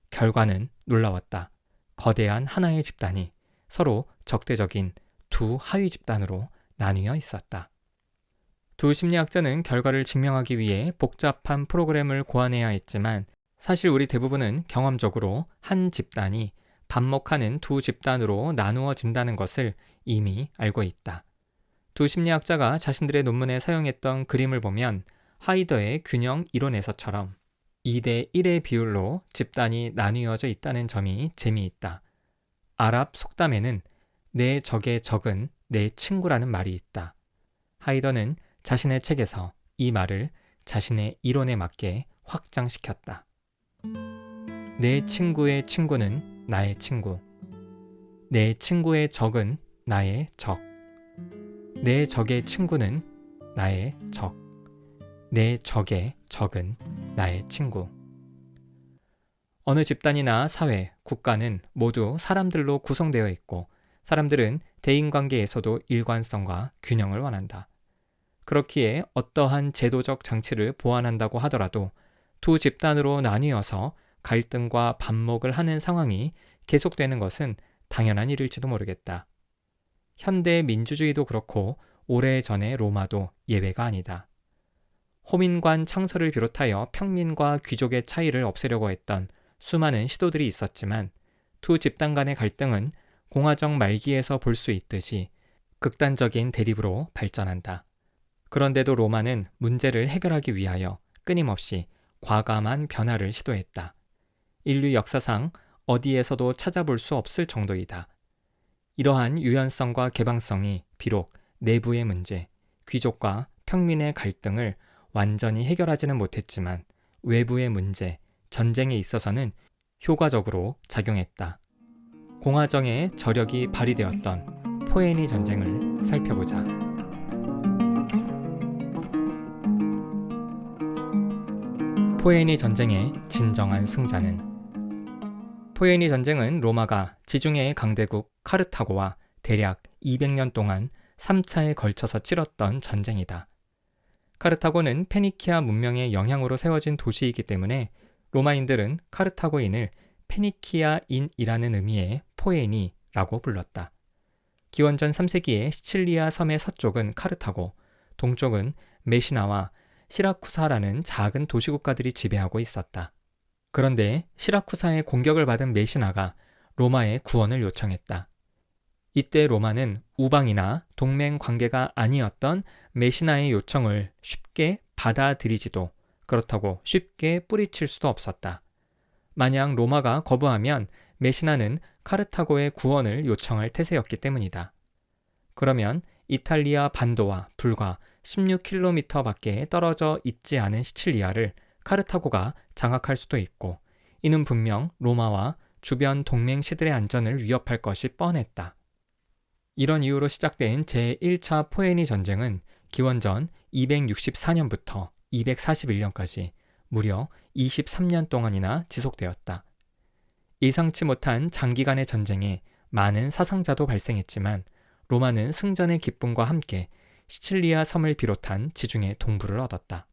결과는 놀라웠다. 거대한 하나의 집단이 서로 적대적인 두 하위 집단으로 나뉘어 있었다. 두 심리학자는 결과를 증명하기 위해 복잡한 프로그램을 고안해야 했지만 사실 우리 대부분은 경험적으로 한 집단이 반목하는 두 집단으로 나누어진다는 것을 이미 알고 있다. 두 심리학자가 자신들의 논문에 사용했던 그림을 보면 하이더의 균형 이론에서처럼 2대 1의 비율로 집단이 나뉘어져 있다는 점이 재미있다. 아랍 속담에는 내 적의 적은 내 친구라는 말이 있다. 하이더는 자신의 책에서 이 말을 자신의 이론에 맞게 확장시켰다. 내 친구의 친구는 나의 친구. 내 친구의 적은 나의 적. 내 적의 친구는 나의 적. 내 적의 적은 나의 친구. 어느 집단이나 사회, 국가는 모두 사람들로 구성되어 있고 사람들은 대인관계에서도 일관성과 균형을 원한다. 그렇기에 어떠한 제도적 장치를 보완한다고 하더라도 두 집단으로 나뉘어서 갈등과 반목을 하는 상황이 계속되는 것은 당연한 일일지도 모르겠다. 현대 민주주의도 그렇고 오래전의 로마도 예외가 아니다. 호민관 창설을 비롯하여 평민과 귀족의 차이를 없애려고 했던 수많은 시도들이 있었지만 두 집단 간의 갈등은 공화정 말기에서 볼 수 있듯이 극단적인 대립으로 발전한다. 그런데도 로마는 문제를 해결하기 위하여 끊임없이 과감한 변화를 시도했다. 인류 역사상 어디에서도 찾아볼 수 없을 정도이다. 이러한 유연성과 개방성이 비록 내부의 문제, 귀족과 평민의 갈등을 완전히 해결하지는 못했지만 외부의 문제, 전쟁에 있어서는 효과적으로 작용했다. 공화정의 저력이 발휘되었던 포에니 전쟁을 살펴보자. 포에니 전쟁의 진정한 승자는 포에니 전쟁은 로마가 지중해의 강대국 카르타고와 대략 200년 동안 3차에 걸쳐서 치렀던 전쟁이다. 카르타고는 페니키아 문명의 영향으로 세워진 도시이기 때문에 로마인들은 카르타고인을 페니키아인이라는 의미의 포에니라고 불렀다. 기원전 3세기에 시칠리아 섬의 서쪽은 카르타고, 동쪽은 메시나와 시라쿠사라는 작은 도시국가들이 지배하고 있었다. 그런데 시라쿠사의 공격을 받은 메시나가 로마에 구원을 요청했다. 이때 로마는 우방이나 동맹 관계가 아니었던 메시나의 요청을 쉽게 받아들이지도 그렇다고 쉽게 뿌리칠 수도 없었다. 만약 로마가 거부하면 메시나는 카르타고의 구원을 요청할 태세였기 때문이다. 그러면 이탈리아 반도와 불과 16km밖에 떨어져 있지 않은 시칠리아를 카르타고가 장악할 수도 있고, 이는 분명 로마와 주변 동맹시들의 안전을 위협할 것이 뻔했다. 이런 이유로 시작된 제1차 포에니 전쟁은 기원전 264년부터 241년까지 무려 23년 동안이나 지속되었다. 예상치 못한 장기간의 전쟁에 많은 사상자도 발생했지만 로마는 승전의 기쁨과 함께 시칠리아 섬을 비롯한 지중해 동부를 얻었다.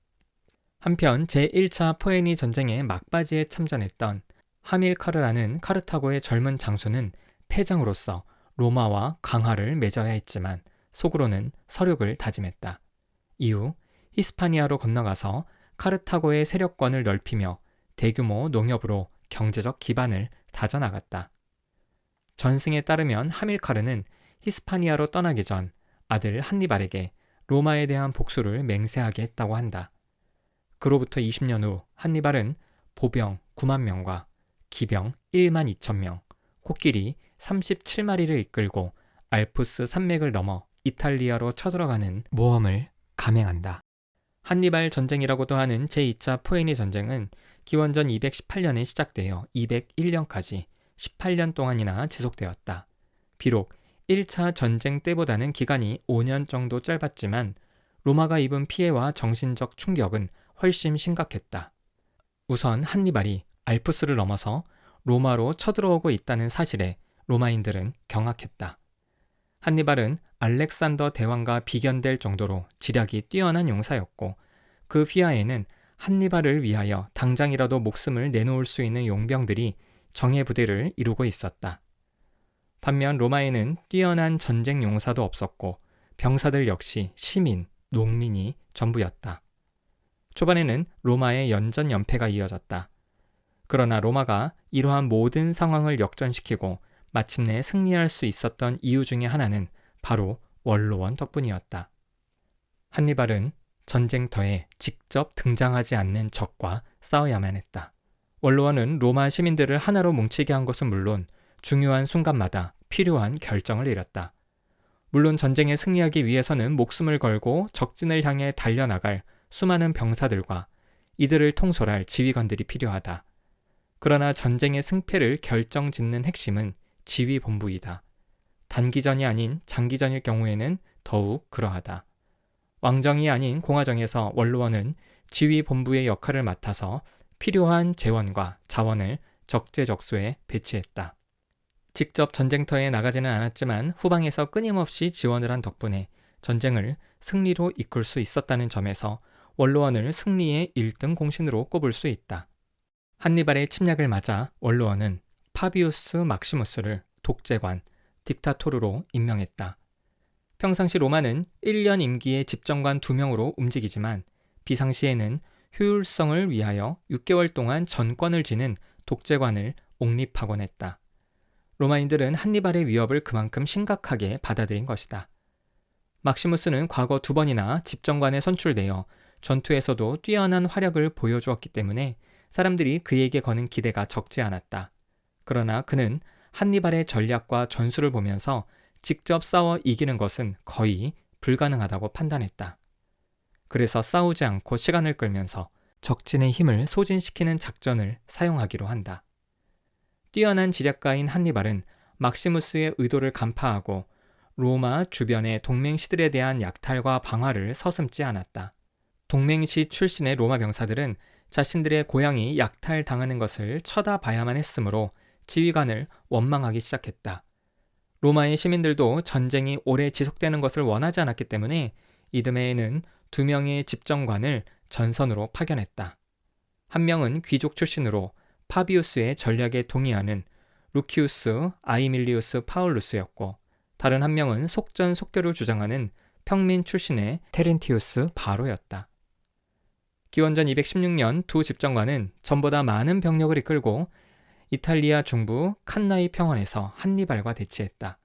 한편 제1차 포에니 전쟁의 막바지에 참전했던 하밀카르라는 카르타고의 젊은 장수는 패장으로서 로마와 강화를 맺어야 했지만 속으로는 서륙을 다짐했다. 이후 히스파니아로 건너가서 카르타고의 세력권을 넓히며 대규모 농협으로 경제적 기반을 다져나갔다. 전승에 따르면 하밀카르는 히스파니아로 떠나기 전 아들 한니발에게 로마에 대한 복수를 맹세하게 했다고 한다. 그로부터 20년 후 한니발은 보병 9만 명과 기병 1만 2천 명, 코끼리 37마리를 이끌고 알프스 산맥을 넘어 이탈리아로 쳐들어가는 모험을 감행한다. 한니발 전쟁이라고도 하는 제2차 포에니 전쟁은 기원전 218년에 시작되어 201년까지 18년 동안이나 지속되었다. 비록 1차 전쟁 때보다는 기간이 5년 정도 짧았지만 로마가 입은 피해와 정신적 충격은 훨씬 심각했다. 우선 한니발이 알프스를 넘어서 로마로 쳐들어오고 있다는 사실에 로마인들은 경악했다. 한니발은 알렉산더 대왕과 비견될 정도로 지략이 뛰어난 용사였고, 그 휘하에는 한니발을 위하여 당장이라도 목숨을 내놓을 수 있는 용병들이 정예 부대를 이루고 있었다. 반면 로마에는 뛰어난 전쟁 용사도 없었고 병사들 역시 시민, 농민이 전부였다. 초반에는 로마의 연전연패가 이어졌다. 그러나 로마가 이러한 모든 상황을 역전시키고 마침내 승리할 수 있었던 이유 중에 하나는 바로 원로원 덕분이었다. 한니발은 전쟁터에 직접 등장하지 않는 적과 싸워야만 했다. 원로원은 로마 시민들을 하나로 뭉치게 한 것은 물론 중요한 순간마다 필요한 결정을 내렸다. 물론 전쟁에 승리하기 위해서는 목숨을 걸고 적진을 향해 달려나갈 수많은 병사들과 이들을 통솔할 지휘관들이 필요하다. 그러나 전쟁의 승패를 결정짓는 핵심은 지휘본부이다. 단기전이 아닌 장기전일 경우에는 더욱 그러하다. 왕정이 아닌 공화정에서 원로원은 지휘본부의 역할을 맡아서 필요한 재원과 자원을 적재적소에 배치했다. 직접 전쟁터에 나가지는 않았지만 후방에서 끊임없이 지원을 한 덕분에 전쟁을 승리로 이끌 수 있었다는 점에서 원로원을 승리의 1등 공신으로 꼽을 수 있다. 한니발의 침략을 맞아 원로원은 파비우스 막시무스를 독재관, 딕타토르로 임명했다. 평상시 로마는 1년 임기의 집정관 2명으로 움직이지만 비상시에는 효율성을 위하여 6개월 동안 전권을 쥐는 독재관을 옹립하곤 했다. 로마인들은 한니발의 위협을 그만큼 심각하게 받아들인 것이다. 막시무스는 과거 2번이나 집정관에 선출되어 전투에서도 뛰어난 활약을 보여주었기 때문에 사람들이 그에게 거는 기대가 적지 않았다. 그러나 그는 한니발의 전략과 전술을 보면서 직접 싸워 이기는 것은 거의 불가능하다고 판단했다. 그래서 싸우지 않고 시간을 끌면서 적진의 힘을 소진시키는 작전을 사용하기로 한다. 뛰어난 지략가인 한니발은 막시무스의 의도를 간파하고 로마 주변의 동맹시들에 대한 약탈과 방화를 서슴지 않았다. 동맹시 출신의 로마 병사들은 자신들의 고향이 약탈당하는 것을 쳐다봐야만 했으므로 지휘관을 원망하기 시작했다. 로마의 시민들도 전쟁이 오래 지속되는 것을 원하지 않았기 때문에 이듬해에는 2명의 집정관을 전선으로 파견했다. 한 명은 귀족 출신으로 파비우스의 전략에 동의하는 루키우스 아이밀리우스 파울루스였고, 다른 한 명은 속전속결을 주장하는 평민 출신의 테렌티우스 바로였다. 기원전 216년 두 집정관은 전보다 많은 병력을 이끌고 이탈리아 중부 칸나이 평원에서 한니발과 대치했다.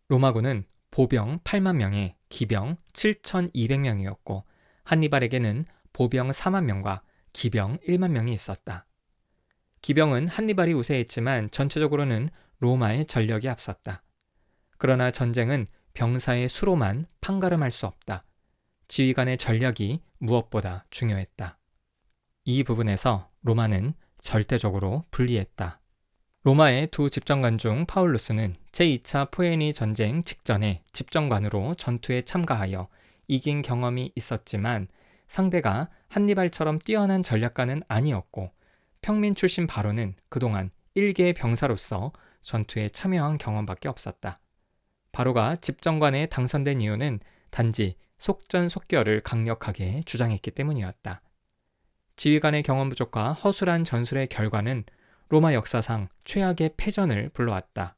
로마군은 보병 8만 명에 기병 7,200명이었고 한니발에게는 보병 4만 명과 기병 1만 명이 있었다. 기병은 한니발이 우세했지만 전체적으로는 로마의 전력이 앞섰다. 그러나 전쟁은 병사의 수로만 판가름할 수 없다. 지휘관의 전략이 무엇보다 중요했다. 이 부분에서 로마는 절대적으로 불리했다. 로마의 두 집정관 중 파울루스는 제2차 포에니 전쟁 직전에 집정관으로 전투에 참가하여 이긴 경험이 있었지만 상대가 한니발처럼 뛰어난 전략가는 아니었고 평민 출신 바로는 그동안 일개 병사로서 전투에 참여한 경험밖에 없었다. 바로가 집정관에 당선된 이유는 단지 속전속결을 강력하게 주장했기 때문이었다. 지휘관의 경험 부족과 허술한 전술의 결과는 로마 역사상 최악의 패전을 불러왔다.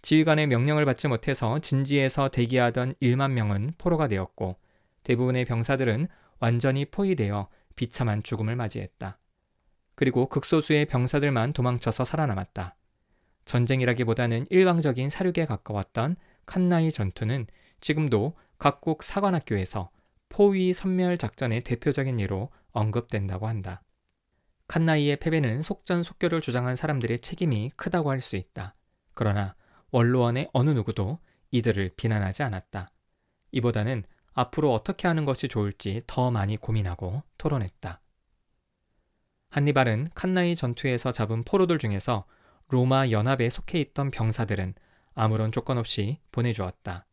지휘관의 명령을 받지 못해서 진지에서 대기하던 1만 명은 포로가 되었고 대부분의 병사들은 완전히 포위되어 비참한 죽음을 맞이했다. 그리고 극소수의 병사들만 도망쳐서 살아남았다. 전쟁이라기보다는 일방적인 사륙에 가까웠던 칸나이 전투는 지금도 각국 사관학교에서 포위 섬멸 작전의 대표적인 예로 언급된다고 한다. 칸나이의 패배는 속전속결을 주장한 사람들의 책임이 크다고 할 수 있다. 그러나 원로원의 어느 누구도 이들을 비난하지 않았다. 이보다는 앞으로 어떻게 하는 것이 좋을지 더 많이 고민하고 토론했다. 한니발은 칸나이 전투에서 잡은 포로들 중에서 로마 연합에 속해 있던 병사들은 아무런 조건 없이 보내주었다.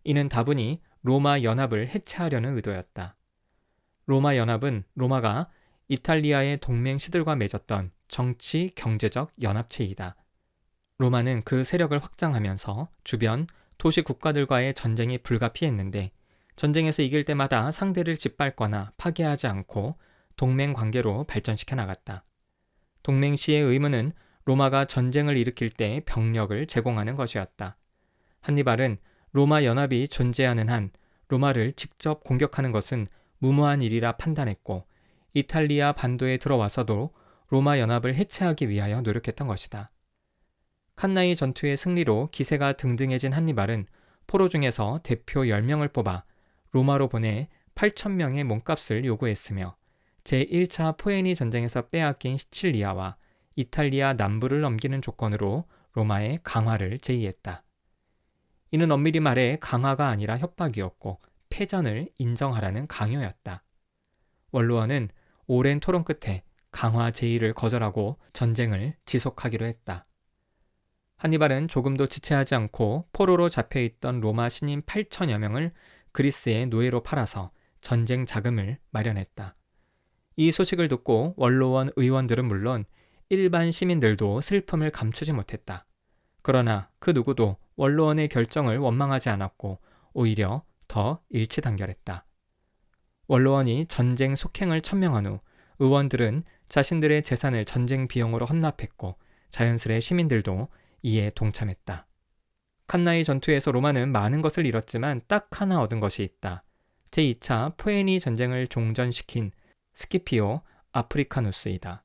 이는 다분히 로마 연합을 해체하려는 의도였다. 로마 연합은 로마가 이탈리아의 동맹시들과 맺었던 정치, 경제적 연합체이다. 로마는 그 세력을 확장하면서 주변 도시 국가들과의 전쟁이 불가피했는데 전쟁에서 이길 때마다 상대를 짓밟거나 파괴하지 않고 동맹 관계로 발전시켜 나갔다. 동맹시의 의무는 로마가 전쟁을 일으킬 때 병력을 제공하는 것이었다. 한니발은 로마 연합이 존재하는 한 로마를 직접 공격하는 것은 무모한 일이라 판단했고 이탈리아 반도에 들어와서도 로마 연합을 해체하기 위하여 노력했던 것이다. 칸나이 전투의 승리로 기세가 등등해진 한니발은 포로 중에서 대표 10명을 뽑아 로마로 보내 8,000명의 몸값을 요구했으며 제1차 포에니 전쟁에서 빼앗긴 시칠리아와 이탈리아 남부를 넘기는 조건으로 로마의 강화를 제의했다. 이는 엄밀히 말해 강화가 아니라 협박이었고 패전을 인정하라는 강요였다. 원로원은 오랜 토론 끝에 강화 제의를 거절하고 전쟁을 지속하기로 했다. 한니발은 조금도 지체하지 않고 포로로 잡혀있던 로마 신인 8천여 명을 그리스의 노예로 팔아서 전쟁 자금을 마련했다. 이 소식을 듣고 원로원 의원들은 물론 일반 시민들도 슬픔을 감추지 못했다. 그러나 그 누구도 원로원의 결정을 원망하지 않았고 오히려 더 일치단결했다. 원로원이 전쟁 속행을 천명한 후 의원들은 자신들의 재산을 전쟁 비용으로 헌납했고 자연스레 시민들도 이에 동참했다. 칸나이 전투에서 로마는 많은 것을 잃었지만 딱 하나 얻은 것이 있다. 제2차 포에니 전쟁을 종전시킨 스키피오 아프리카누스이다.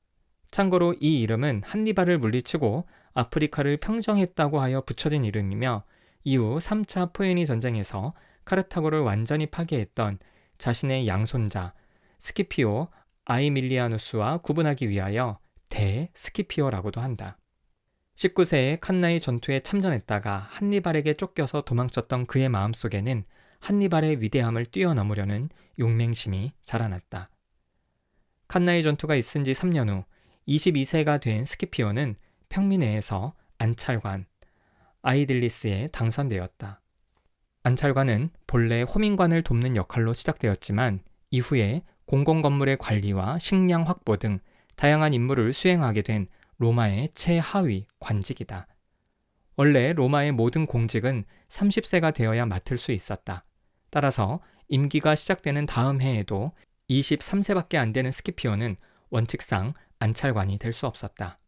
참고로 이 이름은 한니발을 물리치고 아프리카를 평정했다고 하여 붙여진 이름이며 이후 3차 포에니 전쟁에서 카르타고를 완전히 파괴했던 자신의 양손자 스키피오 아이밀리아누스와 구분하기 위하여 대스키피오라고도 한다. 19세에 칸나이 전투에 참전했다가 한니발에게 쫓겨서 도망쳤던 그의 마음속에는 한니발의 위대함을 뛰어넘으려는 용맹심이 자라났다. 칸나이 전투가 있은 지 3년 후 22세가 된 스키피오는 평민회에서 안찰관 아이딜리스에 당선되었다. 안찰관은 본래 호민관을 돕는 역할로 시작되었지만 이후에 공공건물의 관리와 식량 확보 등 다양한 임무를 수행하게 된 로마의 최하위 관직이다. 원래 로마의 모든 공직은 30세가 되어야 맡을 수 있었다. 따라서 임기가 시작되는 다음 해에도 23세밖에 안 되는 스키피오는 원칙상 안찰관이 될 수 없었다.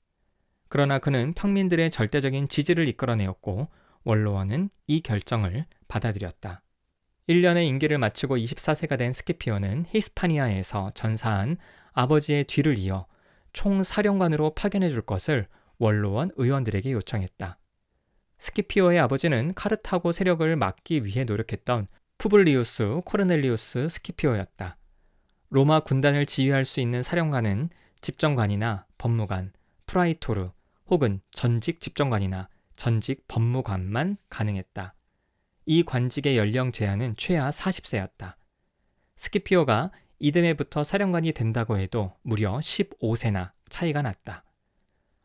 그러나 그는 평민들의 절대적인 지지를 이끌어내었고 원로원은 이 결정을 받아들였다. 1년의 임기를 마치고 24세가 된 스키피오는 히스파니아에서 전사한 아버지의 뒤를 이어 총사령관으로 파견해 줄 것을 원로원 의원들에게 요청했다. 스키피오의 아버지는 카르타고 세력을 막기 위해 노력했던 푸블리우스 코르넬리우스 스키피오였다. 로마 군단을 지휘할 수 있는 사령관은 집정관이나 법무관, 프라이토르 혹은 전직 집정관이나 전직 법무관만 가능했다. 이 관직의 연령 제한은 최하 40세였다. 스키피오가 이듬해부터 사령관이 된다고 해도 무려 15세나 차이가 났다.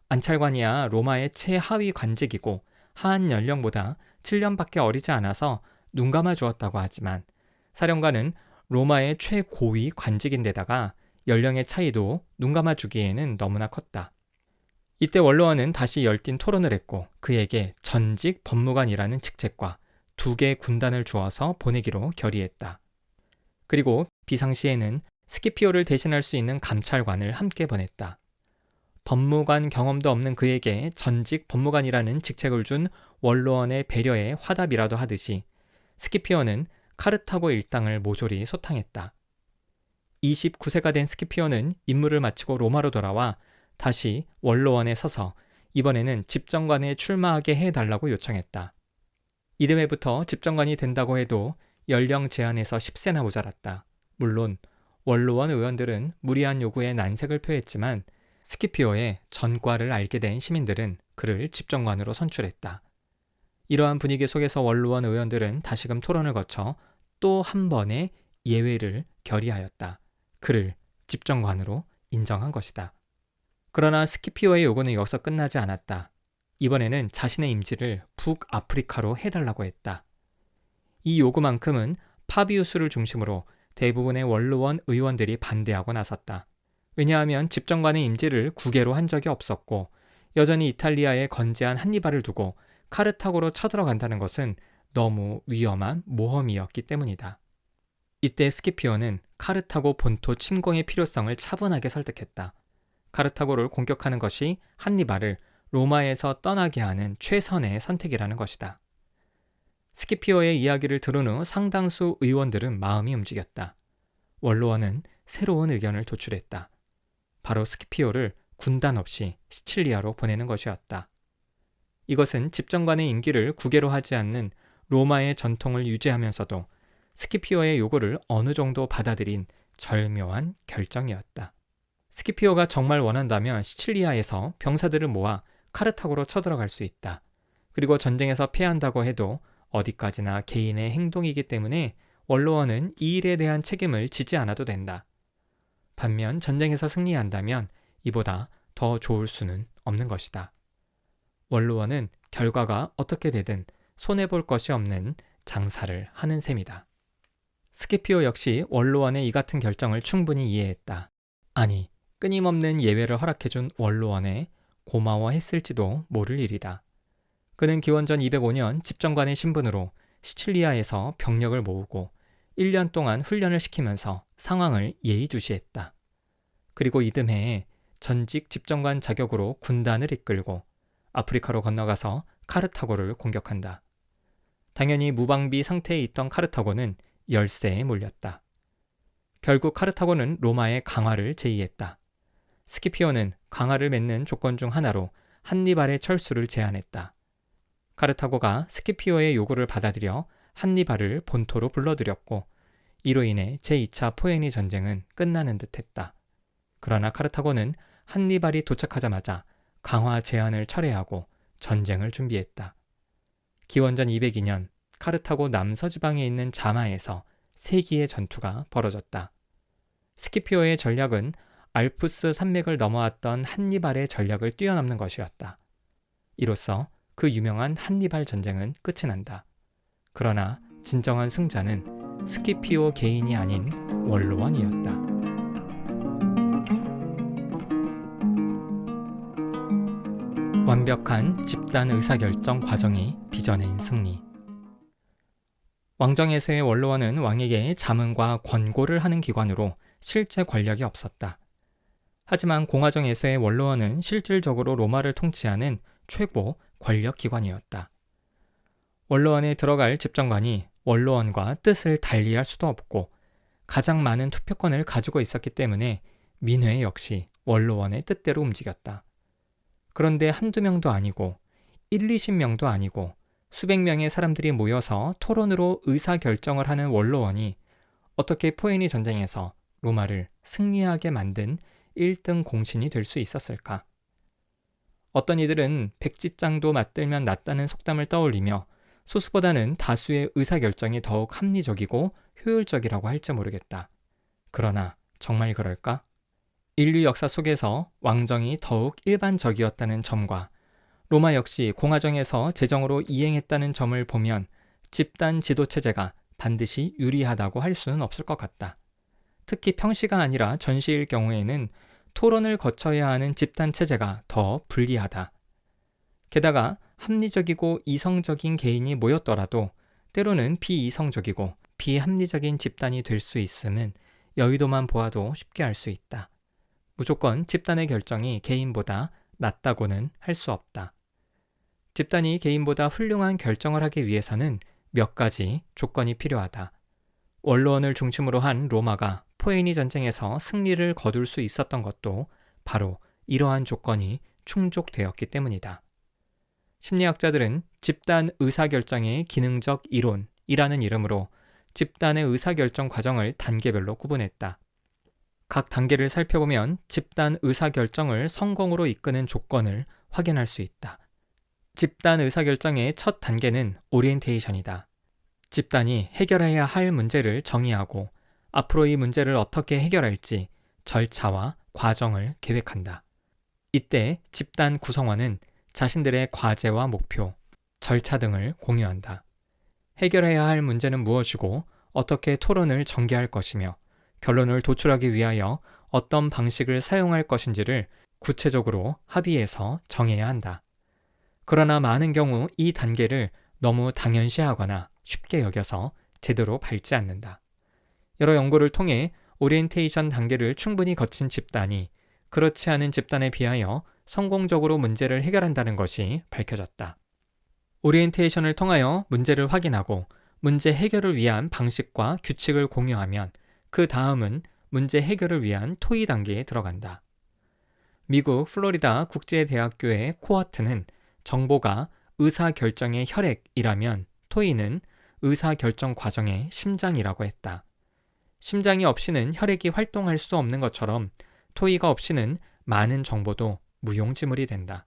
안찰관이야 로마의 최하위 관직이고 하한 연령보다 7년밖에 어리지 않아서 눈 감아 주었다고 하지만 사령관은 로마의 최고위 관직인데다가 연령의 차이도 눈 감아 주기에는 너무나 컸다. 이때 원로원은 다시 열띤 토론을 했고 그에게 전직 법무관이라는 직책과 2개의 군단을 주어서 보내기로 결의했다. 그리고 비상시에는 스키피오를 대신할 수 있는 감찰관을 함께 보냈다. 법무관 경험도 없는 그에게 전직 법무관이라는 직책을 준 원로원의 배려에 화답이라도 하듯이 스키피오는 카르타고 일당을 모조리 소탕했다. 29세가 된 스키피오는 임무를 마치고 로마로 돌아와 다시 원로원에 서서 이번에는 집정관에 출마하게 해달라고 요청했다. 이듬해부터 집정관이 된다고 해도 연령 제한에서 10세나 모자랐다. 물론 원로원 의원들은 무리한 요구에 난색을 표했지만 스키피오의 전과를 알게 된 시민들은 그를 집정관으로 선출했다. 이러한 분위기 속에서 원로원 의원들은 다시금 토론을 거쳐 또 한 번의 예외를 결의하였다. 그를 집정관으로 인정한 것이다. 그러나 스키피오의 요구는 여기서 끝나지 않았다. 이번에는 자신의 임지를 북아프리카로 해달라고 했다. 이 요구만큼은 파비우스를 중심으로 대부분의 원로원 의원들이 반대하고 나섰다. 왜냐하면 집정관의 임지를 국외로 한 적이 없었고 여전히 이탈리아에 건재한 한니발을 두고 카르타고로 쳐들어간다는 것은 너무 위험한 모험이었기 때문이다. 이때 스키피오는 카르타고 본토 침공의 필요성을 차분하게 설득했다. 카르타고를 공격하는 것이 한니발을 로마에서 떠나게 하는 최선의 선택이라는 것이다. 스키피오의 이야기를 들은 후 상당수 의원들은 마음이 움직였다. 원로원은 새로운 의견을 도출했다. 바로 스키피오를 군단 없이 시칠리아로 보내는 것이었다. 이것은 집정관의 임기를 국외로 하지 않는 로마의 전통을 유지하면서도 스키피오의 요구를 어느 정도 받아들인 절묘한 결정이었다. 스키피오가 정말 원한다면 시칠리아에서 병사들을 모아 카르타고로 쳐들어갈 수 있다. 그리고 전쟁에서 패한다고 해도 어디까지나 개인의 행동이기 때문에 원로원은 이 일에 대한 책임을 지지 않아도 된다. 반면 전쟁에서 승리한다면 이보다 더 좋을 수는 없는 것이다. 원로원은 결과가 어떻게 되든 손해볼 것이 없는 장사를 하는 셈이다. 스키피오 역시 원로원의 이 같은 결정을 충분히 이해했다. 아니, 끊임없는 예외를 허락해준 원로원에 고마워했을지도 모를 일이다. 그는 기원전 205년 집정관의 신분으로 시칠리아에서 병력을 모으고 1년 동안 훈련을 시키면서 상황을 예의주시했다. 그리고 이듬해에 전직 집정관 자격으로 군단을 이끌고 아프리카로 건너가서 카르타고를 공격한다. 당연히 무방비 상태에 있던 카르타고는 열세에 몰렸다. 결국 카르타고는 로마의 강화를 제의했다. 스키피오는 강화를 맺는 조건 중 하나로 한니발의 철수를 제안했다. 카르타고가 스키피오의 요구를 받아들여 한니발을 본토로 불러들였고 이로 인해 제2차 포에니 전쟁은 끝나는 듯했다. 그러나 카르타고는 한니발이 도착하자마자 강화 제안을 철회하고 전쟁을 준비했다. 기원전 202년 카르타고 남서지방에 있는 자마에서 세기의 전투가 벌어졌다. 스키피오의 전략은 알프스 산맥을 넘어왔던 한니발의 전략을 뛰어넘는 것이었다. 이로써 그 유명한 한니발 전쟁은 끝이 난다. 그러나 진정한 승자는 스키피오 개인이 아닌 원로원이었다. 완벽한 집단 의사결정 과정이 빚어낸 승리. 왕정에서의 원로원은 왕에게 자문과 권고를 하는 기관으로 실제 권력이 없었다. 하지만 공화정에서의 원로원은 실질적으로 로마를 통치하는 최고 권력기관이었다. 원로원에 들어갈 집정관이 원로원과 뜻을 달리할 수도 없고 가장 많은 투표권을 가지고 있었기 때문에 민회 역시 원로원의 뜻대로 움직였다. 그런데 한두 명도 아니고 20명도 아니고 수백 명의 사람들이 모여서 토론으로 의사결정을 하는 원로원이 어떻게 포에니 전쟁에서 로마를 승리하게 만든 1등 공신이 될 수 있었을까? 어떤 이들은 백지장도 맞들면 낫다는 속담을 떠올리며 소수보다는 다수의 의사결정이 더욱 합리적이고 효율적이라고 할지 모르겠다. 그러나 정말 그럴까? 인류 역사 속에서 왕정이 더욱 일반적이었다는 점과 로마 역시 공화정에서 제정으로 이행했다는 점을 보면 집단 지도체제가 반드시 유리하다고 할 수는 없을 것 같다. 특히 평시가 아니라 전시일 경우에는 토론을 거쳐야 하는 집단체제가 더 불리하다. 게다가 합리적이고 이성적인 개인이 모였더라도 때로는 비이성적이고 비합리적인 집단이 될 수 있음은 여의도만 보아도 쉽게 알 수 있다. 무조건 집단의 결정이 개인보다 낫다고는 할 수 없다. 집단이 개인보다 훌륭한 결정을 하기 위해서는 몇 가지 조건이 필요하다. 원로원을 중심으로 한 로마가 포에니 전쟁에서 승리를 거둘 수 있었던 것도 바로 이러한 조건이 충족되었기 때문이다. 심리학자들은 집단 의사결정의 기능적 이론이라는 이름으로 집단의 의사결정 과정을 단계별로 구분했다. 각 단계를 살펴보면 집단 의사결정을 성공으로 이끄는 조건을 확인할 수 있다. 집단 의사결정의 첫 단계는 오리엔테이션이다. 집단이 해결해야 할 문제를 정의하고 앞으로 이 문제를 어떻게 해결할지 절차와 과정을 계획한다. 이때 집단 구성원은 자신들의 과제와 목표, 절차 등을 공유한다. 해결해야 할 문제는 무엇이고 어떻게 토론을 전개할 것이며 결론을 도출하기 위하여 어떤 방식을 사용할 것인지를 구체적으로 합의해서 정해야 한다. 그러나 많은 경우 이 단계를 너무 당연시하거나 쉽게 여겨서 제대로 밟지 않는다. 여러 연구를 통해 오리엔테이션 단계를 충분히 거친 집단이 그렇지 않은 집단에 비하여 성공적으로 문제를 해결한다는 것이 밝혀졌다. 오리엔테이션을 통하여 문제를 확인하고 문제 해결을 위한 방식과 규칙을 공유하면 그 다음은 문제 해결을 위한 토의 단계에 들어간다. 미국 플로리다 국제대학교의 코어트는 정보가 의사결정의 혈액이라면 토의는 의사결정 과정의 심장이라고 했다. 심장이 없이는 혈액이 활동할 수 없는 것처럼 토의가 없이는 많은 정보도 무용지물이 된다.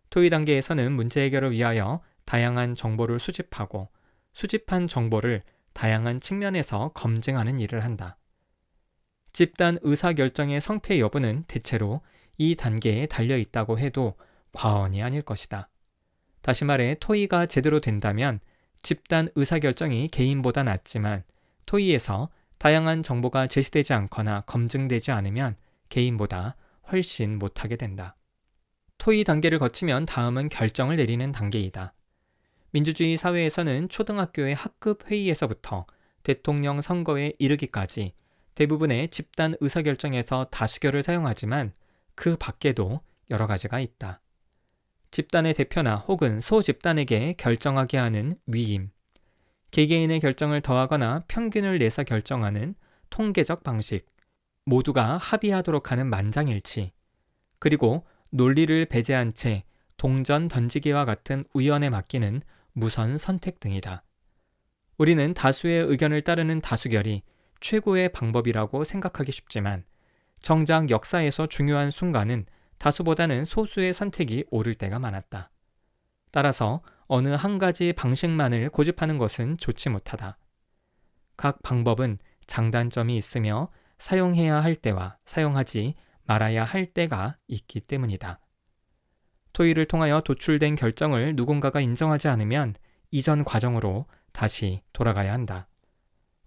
토의 단계에서는 문제 해결을 위하여 다양한 정보를 수집하고 수집한 정보를 다양한 측면에서 검증하는 일을 한다. 집단 의사결정의 성패 여부는 대체로 이 단계에 달려 있다고 해도 과언이 아닐 것이다. 다시 말해 토의가 제대로 된다면 집단 의사결정이 개인보다 낫지만 토의에서 다양한 정보가 제시되지 않거나 검증되지 않으면 개인보다 훨씬 못하게 된다. 토의 단계를 거치면 다음은 결정을 내리는 단계이다. 민주주의 사회에서는 초등학교의 학급 회의에서부터 대통령 선거에 이르기까지 대부분의 집단 의사결정에서 다수결을 사용하지만 그 밖에도 여러 가지가 있다. 집단의 대표나 혹은 소집단에게 결정하게 하는 위임, 개개인의 결정을 더하거나 평균을 내서 결정하는 통계적 방식, 모두가 합의하도록 하는 만장일치, 그리고 논리를 배제한 채 동전 던지기와 같은 우연에 맡기는 무선 선택 등이다. 우리는 다수의 의견을 따르는 다수결이 최고의 방법이라고 생각하기 쉽지만 정작 역사에서 중요한 순간은 다수보다는 소수의 선택이 옳을 때가 많았다. 따라서 어느 한 가지 방식만을 고집하는 것은 좋지 못하다. 각 방법은 장단점이 있으며 사용해야 할 때와 사용하지 말아야 할 때가 있기 때문이다. 토의를 통하여 도출된 결정을 누군가가 인정하지 않으면 이전 과정으로 다시 돌아가야 한다.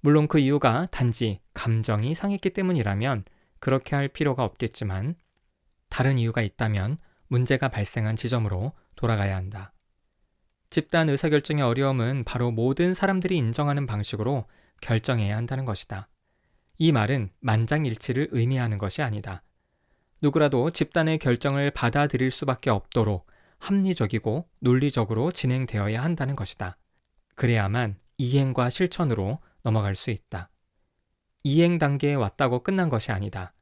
물론 그 이유가 단지 감정이 상했기 때문이라면 그렇게 할 필요가 없겠지만 다른 이유가 있다면 문제가 발생한 지점으로 돌아가야 한다. 집단 의사결정의 어려움은 바로 모든 사람들이 인정하는 방식으로 결정해야 한다는 것이다. 이 말은 만장일치를 의미하는 것이 아니다. 누구라도 집단의 결정을 받아들일 수밖에 없도록 합리적이고 논리적으로 진행되어야 한다는 것이다. 그래야만 이행과 실천으로 넘어갈 수 있다. 이행 단계에 왔다고 끝난 것이 아니다.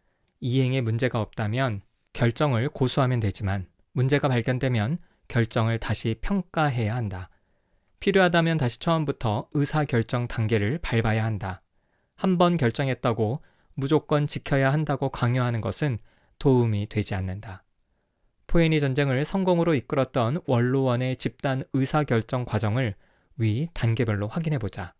이행에 문제가 없다면 결정을 고수하면 되지만 문제가 발견되면 결정을 다시 평가해야 한다. 필요하다면 다시 처음부터 의사결정 단계를 밟아야 한다. 한 번 결정했다고 무조건 지켜야 한다고 강요하는 것은 도움이 되지 않는다. 포에니 전쟁을 성공으로 이끌었던 원로원의 집단 의사결정 과정을 위 단계별로 확인해보자.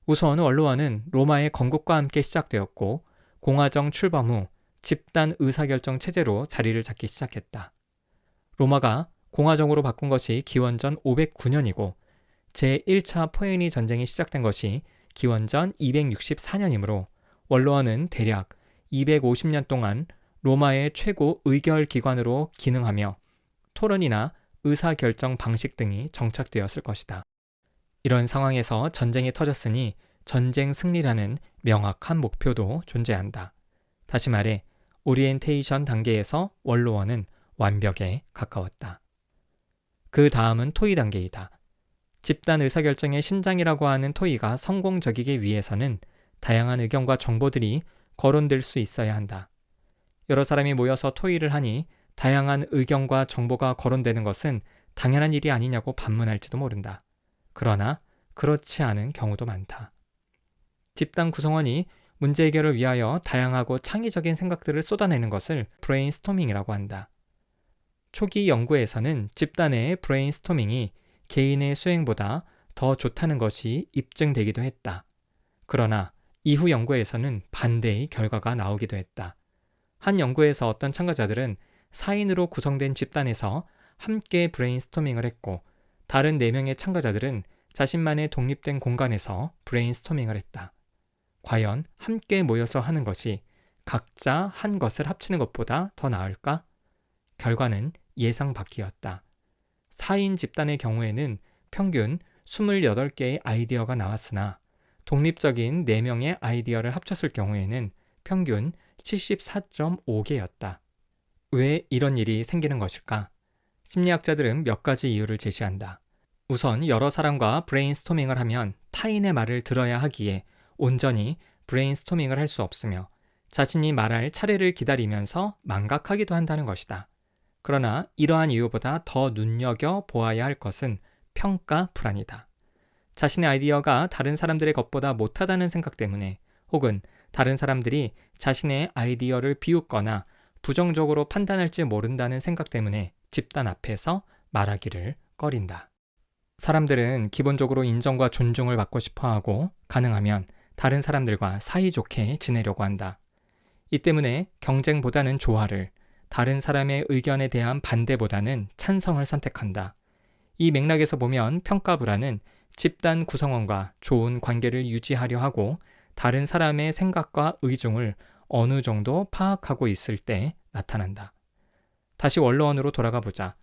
우선 원로원은 로마의 건국과 함께 시작되었고 공화정 출범 후 집단 의사결정 체제로 자리를 잡기 시작했다. 로마가 공화정으로 바꾼 것이 기원전 509년이고 제1차 포에니 전쟁이 시작된 것이 기원전 264년이므로 원로원은 대략 250년 동안 로마의 최고 의결기관으로 기능하며 토론이나 의사결정 방식 등이 정착되었을 것이다. 이런 상황에서 전쟁이 터졌으니 전쟁 승리라는 명확한 목표도 존재한다. 다시 말해 오리엔테이션 단계에서 원로원은 완벽에 가까웠다. 그 다음은 토의 단계이다. 집단 의사결정의 심장이라고 하는 토의가 성공적이기 위해서는 다양한 의견과 정보들이 거론될 수 있어야 한다. 여러 사람이 모여서 토의를 하니 다양한 의견과 정보가 거론되는 것은 당연한 일이 아니냐고 반문할지도 모른다. 그러나 그렇지 않은 경우도 많다. 집단 구성원이 문제 해결을 위하여 다양하고 창의적인 생각들을 쏟아내는 것을 브레인스토밍이라고 한다. 초기 연구에서는 집단의 브레인스토밍이 개인의 수행보다 더 좋다는 것이 입증되기도 했다. 그러나 이후 연구에서는 반대의 결과가 나오기도 했다. 한 연구에서 어떤 참가자들은 4인으로 구성된 집단에서 함께 브레인스토밍을 했고 다른 4명의 참가자들은 자신만의 독립된 공간에서 브레인스토밍을 했다. 과연 함께 모여서 하는 것이 각자 한 것을 합치는 것보다 더 나을까? 결과는 예상 밖이었다. 4인 집단의 경우에는 평균 28개의 아이디어가 나왔으나 독립적인 4명의 아이디어를 합쳤을 경우에는 평균 74.5개였다. 왜 이런 일이 생기는 것일까? 심리학자들은 몇 가지 이유를 제시한다. 우선 여러 사람과 브레인스토밍을 하면 타인의 말을 들어야 하기에 온전히 브레인스토밍을 할 수 없으며 자신이 말할 차례를 기다리면서 망각하기도 한다는 것이다. 그러나 이러한 이유보다 더 눈여겨보아야 할 것은 평가 불안이다. 자신의 아이디어가 다른 사람들의 것보다 못하다는 생각 때문에 혹은 다른 사람들이 자신의 아이디어를 비웃거나 부정적으로 판단할지 모른다는 생각 때문에 집단 앞에서 말하기를 꺼린다. 사람들은 기본적으로 인정과 존중을 받고 싶어하고 가능하면 다른 사람들과 사이좋게 지내려고 한다. 이 때문에 경쟁보다는 조화를, 다른 사람의 의견에 대한 반대보다는 찬성을 선택한다. 이 맥락에서 보면 평가 불안은 집단 구성원과 좋은 관계를 유지하려 하고 다른 사람의 생각과 의중을 어느 정도 파악하고 있을 때 나타난다. 다시 원로원으로 돌아가 보자.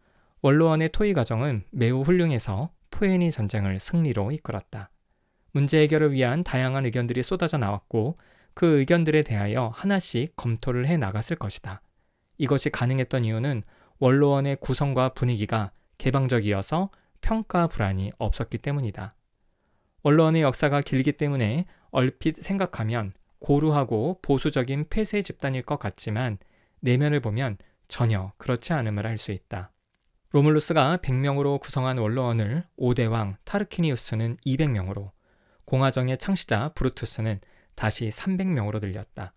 원로원의 토의 과정은 매우 훌륭해서 포에니 전쟁을 승리로 이끌었다. 문제 해결을 위한 다양한 의견들이 쏟아져 나왔고 그 의견들에 대하여 하나씩 검토를 해 나갔을 것이다. 이것이 가능했던 이유는 원로원의 구성과 분위기가 개방적이어서 평가 불안이 없었기 때문이다. 원로원의 역사가 길기 때문에 얼핏 생각하면 고루하고 보수적인 폐쇄 집단일 것 같지만 내면을 보면 전혀 그렇지 않음을 알 수 있다. 로물루스가 100명으로 구성한 원로원을 5대왕 타르퀴니우스는 200명으로, 공화정의 창시자 브루투스는 다시 300명으로 늘렸다.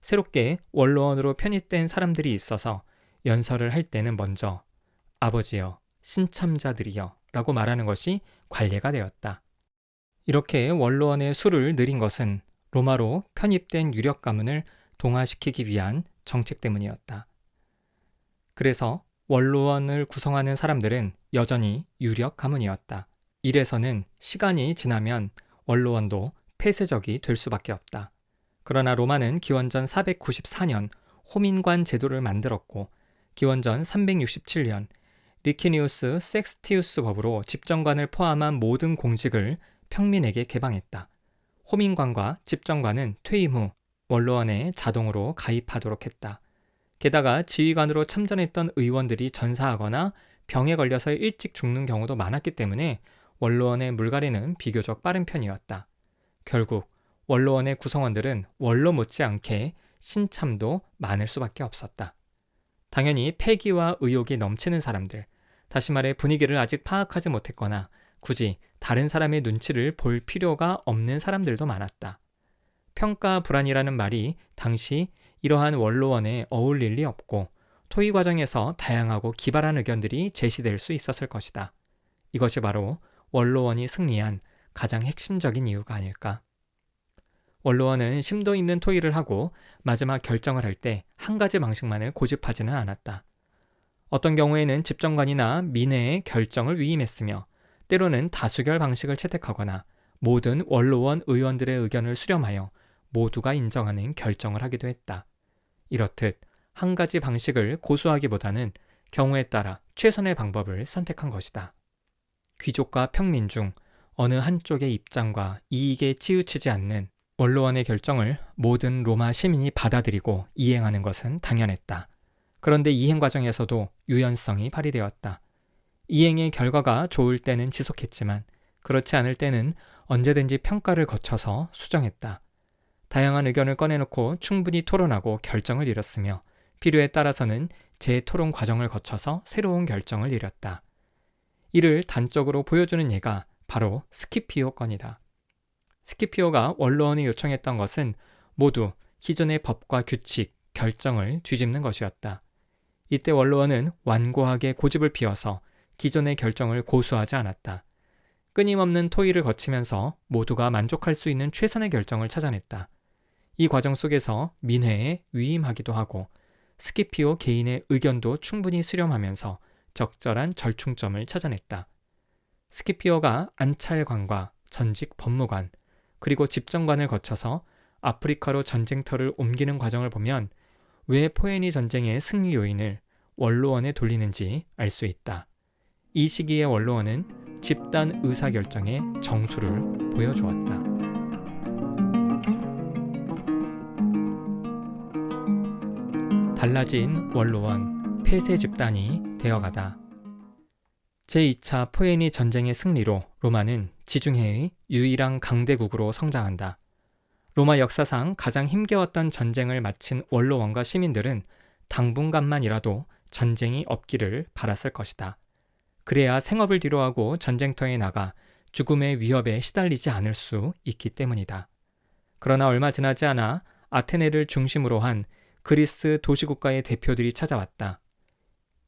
새롭게 원로원으로 편입된 사람들이 있어서 연설을 할 때는 먼저 아버지여, 신참자들이여 라고 말하는 것이 관례가 되었다. 이렇게 원로원의 수를 늘린 것은 로마로 편입된 유력 가문을 동화시키기 위한 정책 때문이었다. 그래서 원로원을 구성하는 사람들은 여전히 유력 가문이었다. 이래서는 시간이 지나면 원로원도 폐쇄적이 될 수밖에 없다. 그러나 로마는 기원전 494년 호민관 제도를 만들었고 기원전 367년 리키니우스 섹스티우스 법으로 집정관을 포함한 모든 공직을 평민에게 개방했다. 호민관과 집정관은 퇴임 후 원로원에 자동으로 가입하도록 했다. 게다가 지휘관으로 참전했던 의원들이 전사하거나 병에 걸려서 일찍 죽는 경우도 많았기 때문에 원로원의 물갈이는 비교적 빠른 편이었다. 결국 원로원의 구성원들은 원로 못지않게 신참도 많을 수밖에 없었다. 당연히 패기와 의욕이 넘치는 사람들, 다시 말해 분위기를 아직 파악하지 못했거나 굳이 다른 사람의 눈치를 볼 필요가 없는 사람들도 많았다. 평가 불안이라는 말이 당시 이러한 원로원에 어울릴 리 없고 토의 과정에서 다양하고 기발한 의견들이 제시될 수 있었을 것이다. 이것이 바로 원로원이 승리한 가장 핵심적인 이유가 아닐까. 원로원은 심도 있는 토의를 하고 마지막 결정을 할 때 한 가지 방식만을 고집하지는 않았다. 어떤 경우에는 집정관이나 민회의 결정을 위임했으며 때로는 다수결 방식을 채택하거나 모든 원로원 의원들의 의견을 수렴하여 모두가 인정하는 결정을 하기도 했다. 이렇듯 한 가지 방식을 고수하기보다는 경우에 따라 최선의 방법을 선택한 것이다. 귀족과 평민 중 어느 한쪽의 입장과 이익에 치우치지 않는 원로원의 결정을 모든 로마 시민이 받아들이고 이행하는 것은 당연했다. 그런데 이행 과정에서도 유연성이 발휘되었다. 이행의 결과가 좋을 때는 지속했지만 그렇지 않을 때는 언제든지 평가를 거쳐서 수정했다. 다양한 의견을 꺼내놓고 충분히 토론하고 결정을 이뤘으며 필요에 따라서는 재토론 과정을 거쳐서 새로운 결정을 이뤘다. 이를 단적으로 보여주는 예가 바로 스키피오 건이다. 스키피오가 원로원이 요청했던 것은 모두 기존의 법과 규칙, 결정을 뒤집는 것이었다. 이때 원로원은 완고하게 고집을 피워서 기존의 결정을 고수하지 않았다. 끊임없는 토의를 거치면서 모두가 만족할 수 있는 최선의 결정을 찾아냈다. 이 과정 속에서 민회에 위임하기도 하고 스키피오 개인의 의견도 충분히 수렴하면서 적절한 절충점을 찾아냈다. 스키피오가 안찰관과 전직 법무관, 그리고 집정관을 거쳐서 아프리카로 전쟁터를 옮기는 과정을 보면 왜 포에니 전쟁의 승리 요인을 원로원에 돌리는지 알 수 있다. 이 시기의 원로원은 집단 의사결정의 정수를 보여주었다. 달라진 원로원, 폐쇄 집단이 되어가다. 제2차 포에니 전쟁의 승리로 로마는 지중해의 유일한 강대국으로 성장한다. 로마 역사상 가장 힘겨웠던 전쟁을 마친 원로원과 시민들은 당분간만이라도 전쟁이 없기를 바랐을 것이다. 그래야 생업을 뒤로하고 전쟁터에 나가 죽음의 위협에 시달리지 않을 수 있기 때문이다. 그러나 얼마 지나지 않아 아테네를 중심으로 한 그리스 도시국가의 대표들이 찾아왔다.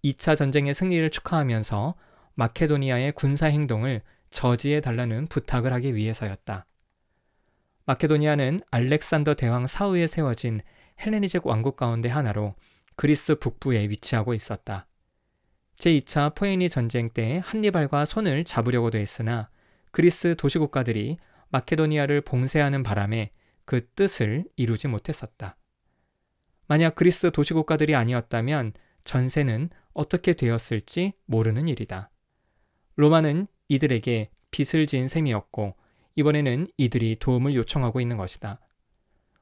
2차 전쟁의 승리를 축하하면서 마케도니아의 군사행동을 저지해달라는 부탁을 하기 위해서였다. 마케도니아는 알렉산더 대왕 사후에 세워진 헬레니직 왕국 가운데 하나로 그리스 북부에 위치하고 있었다. 제2차 포에니 전쟁 때 한니발과 손을 잡으려고도 했으나 그리스 도시국가들이 마케도니아를 봉쇄하는 바람에 그 뜻을 이루지 못했었다. 만약 그리스 도시국가들이 아니었다면 전세는 어떻게 되었을지 모르는 일이다. 로마는 이들에게 빚을 지은 셈이었고 이번에는 이들이 도움을 요청하고 있는 것이다.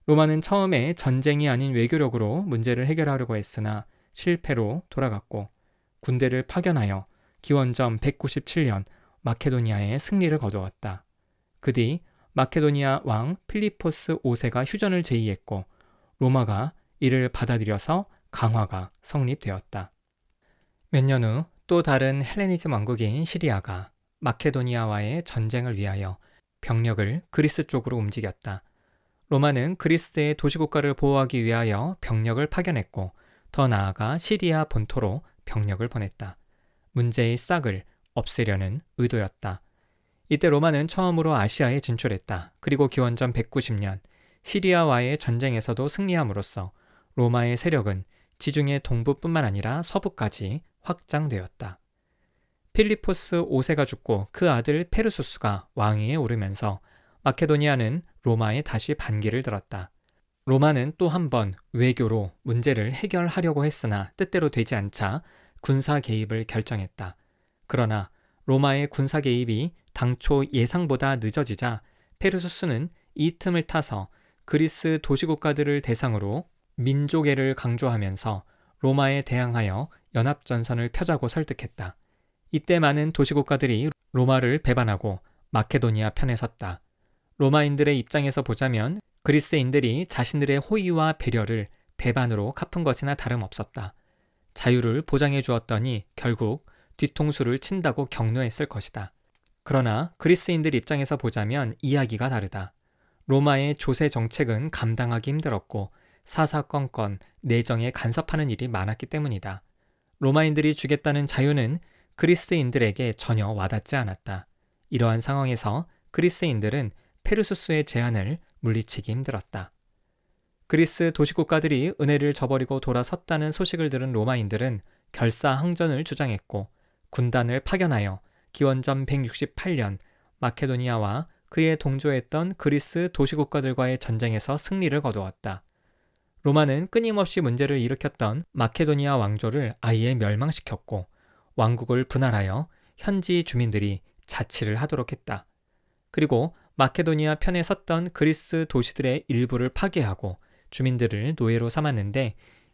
로마는 처음에 전쟁이 아닌 외교력으로 문제를 해결하려고 했으나 실패로 돌아갔고 군대를 파견하여 기원전 197년 마케도니아의 승리를 거두었다. 그 뒤 마케도니아 왕 필리포스 5세가 휴전을 제의했고 로마가 이를 받아들여서 강화가 성립되었다. 몇 년 후 또 다른 헬레니즘 왕국인 시리아가 마케도니아와의 전쟁을 위하여 병력을 그리스 쪽으로 움직였다. 로마는 그리스의 도시국가를 보호하기 위하여 병력을 파견했고 더 나아가 시리아 본토로 병력을 보냈다. 문제의 싹을 없애려는 의도였다. 이때 로마는 처음으로 아시아에 진출했다. 그리고 기원전 190년 시리아와의 전쟁에서도 승리함으로써 로마의 세력은 지중해 동부뿐만 아니라 서부까지 확장되었다. 필리포스 5세가 죽고 그 아들 페르수스가 왕위에 오르면서 마케도니아는 로마에 다시 반기를 들었다. 로마는 또 한 번 외교로 문제를 해결하려고 했으나 뜻대로 되지 않자 군사 개입을 결정했다. 그러나 로마의 군사 개입이 당초 예상보다 늦어지자 페르수스는 이 틈을 타서 그리스 도시국가들을 대상으로 민족애를 강조하면서 로마에 대항하여 연합전선을 펴자고 설득했다. 이때 많은 도시국가들이 로마를 배반하고 마케도니아 편에 섰다. 로마인들의 입장에서 보자면 그리스인들이 자신들의 호의와 배려를 배반으로 갚은 것이나 다름없었다. 자유를 보장해 주었더니 결국 뒤통수를 친다고 격노했을 것이다. 그러나 그리스인들 입장에서 보자면 이야기가 다르다. 로마의 조세 정책은 감당하기 힘들었고 사사건건 내정에 간섭하는 일이 많았기 때문이다. 로마인들이 주겠다는 자유는 그리스인들에게 전혀 와닿지 않았다. 이러한 상황에서 그리스인들은 페르수스의 제안을 물리치기 힘들었다. 그리스 도시국가들이 은혜를 저버리고 돌아섰다는 소식을 들은 로마인들은 결사항전을 주장했고 군단을 파견하여 기원전 168년 마케도니아와 그에 동조했던 그리스 도시국가들과의 전쟁에서 승리를 거두었다. 로마는 끊임없이 문제를 일으켰던 마케도니아 왕조를 아예 멸망시켰고 왕국을 분할하여 현지 주민들이 자치를 하도록 했다. 그리고 마케도니아 편에 섰던 그리스 도시들의 일부를 파괴하고 주민들을 노예로 삼았는데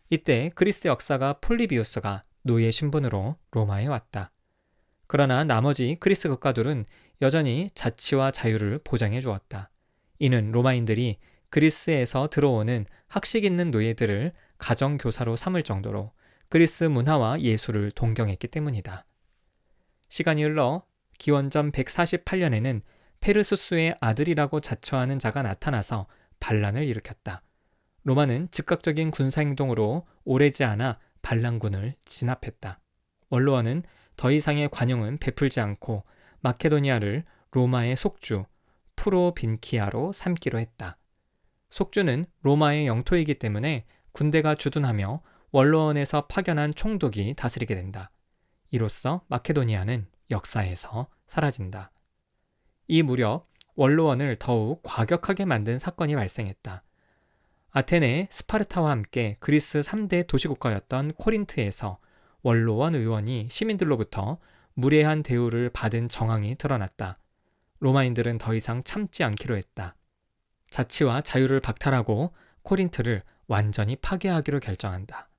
이때 그리스 역사가 폴리비우스가 노예 신분으로 로마에 왔다. 그러나 나머지 그리스 국가들은 여전히 자치와 자유를 보장해 주었다. 이는 로마인들이 그리스에서 들어오는 학식 있는 노예들을 가정교사로 삼을 정도로 그리스 문화와 예술을 동경했기 때문이다. 시간이 흘러 기원전 148년에는 페르수스의 아들이라고 자처하는 자가 나타나서 반란을 일으켰다. 로마는 즉각적인 군사행동으로 오래지 않아 반란군을 진압했다. 원로원은 더 이상의 관용은 베풀지 않고 마케도니아를 로마의 속주 프로빈키아로 삼기로 했다. 속주는 로마의 영토이기 때문에 군대가 주둔하며 원로원에서 파견한 총독이 다스리게 된다. 이로써 마케도니아는 역사에서 사라진다. 이 무렵 원로원을 더욱 과격하게 만든 사건이 발생했다. 아테네, 스파르타와 함께 그리스 3대 도시국가였던 코린트에서 원로원 의원이 시민들로부터 무례한 대우를 받은 정황이 드러났다. 로마인들은 더 이상 참지 않기로 했다. 자치와 자유를 박탈하고 코린트를 완전히 파괴하기로 결정한다.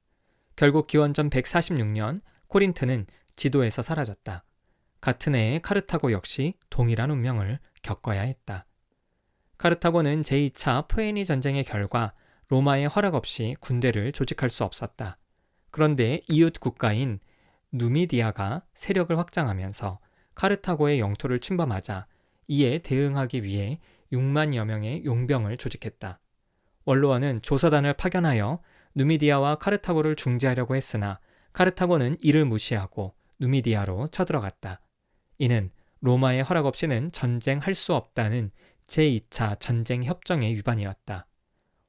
결국 기원전 146년 코린트는 지도에서 사라졌다. 같은 해에 카르타고 역시 동일한 운명을 겪어야 했다. 카르타고는 제2차 포에니 전쟁의 결과 로마의 허락 없이 군대를 조직할 수 없었다. 그런데 이웃 국가인 누미디아가 세력을 확장하면서 카르타고의 영토를 침범하자 이에 대응하기 위해 6만여 명의 용병을 조직했다. 원로원은 조사단을 파견하여 누미디아와 카르타고를 중재하려고 했으나 카르타고는 이를 무시하고 누미디아로 쳐들어갔다. 이는 로마의 허락 없이는 전쟁할 수 없다는 제2차 전쟁 협정의 위반이었다.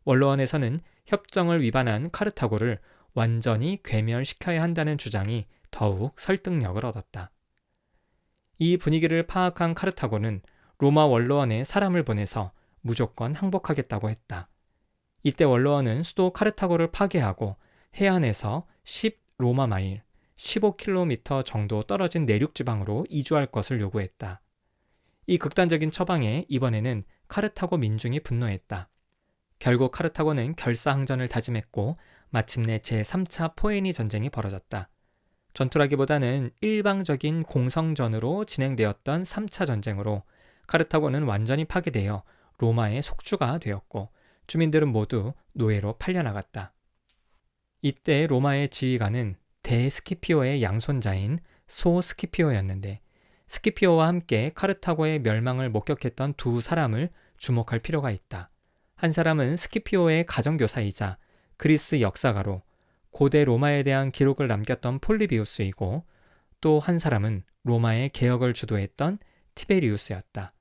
원로원에서는 협정을 위반한 카르타고를 완전히 괴멸시켜야 한다는 주장이 더욱 설득력을 얻었다. 이 분위기를 파악한 카르타고는 로마 원로원에 사람을 보내서 무조건 항복하겠다고 했다. 이때 원로원은 수도 카르타고를 파괴하고 해안에서 10로마 마일, 15km 정도 떨어진 내륙 지방으로 이주할 것을 요구했다. 이 극단적인 처방에 이번에는 카르타고 민중이 분노했다. 결국 카르타고는 결사항전을 다짐했고 마침내 제3차 포에니 전쟁이 벌어졌다. 전투라기보다는 일방적인 공성전으로 진행되었던 3차 전쟁으로 카르타고는 완전히 파괴되어 로마의 속주가 되었고 주민들은 모두 노예로 팔려나갔다. 이때 로마의 지휘관은 대스키피오의 양손자인 소스키피오였는데 스키피오와 함께 카르타고의 멸망을 목격했던 두 사람을 주목할 필요가 있다. 한 사람은 스키피오의 가정교사이자 그리스 역사가로 고대 로마에 대한 기록을 남겼던 폴리비우스이고 또 한 사람은 로마의 개혁을 주도했던 티베리우스였다.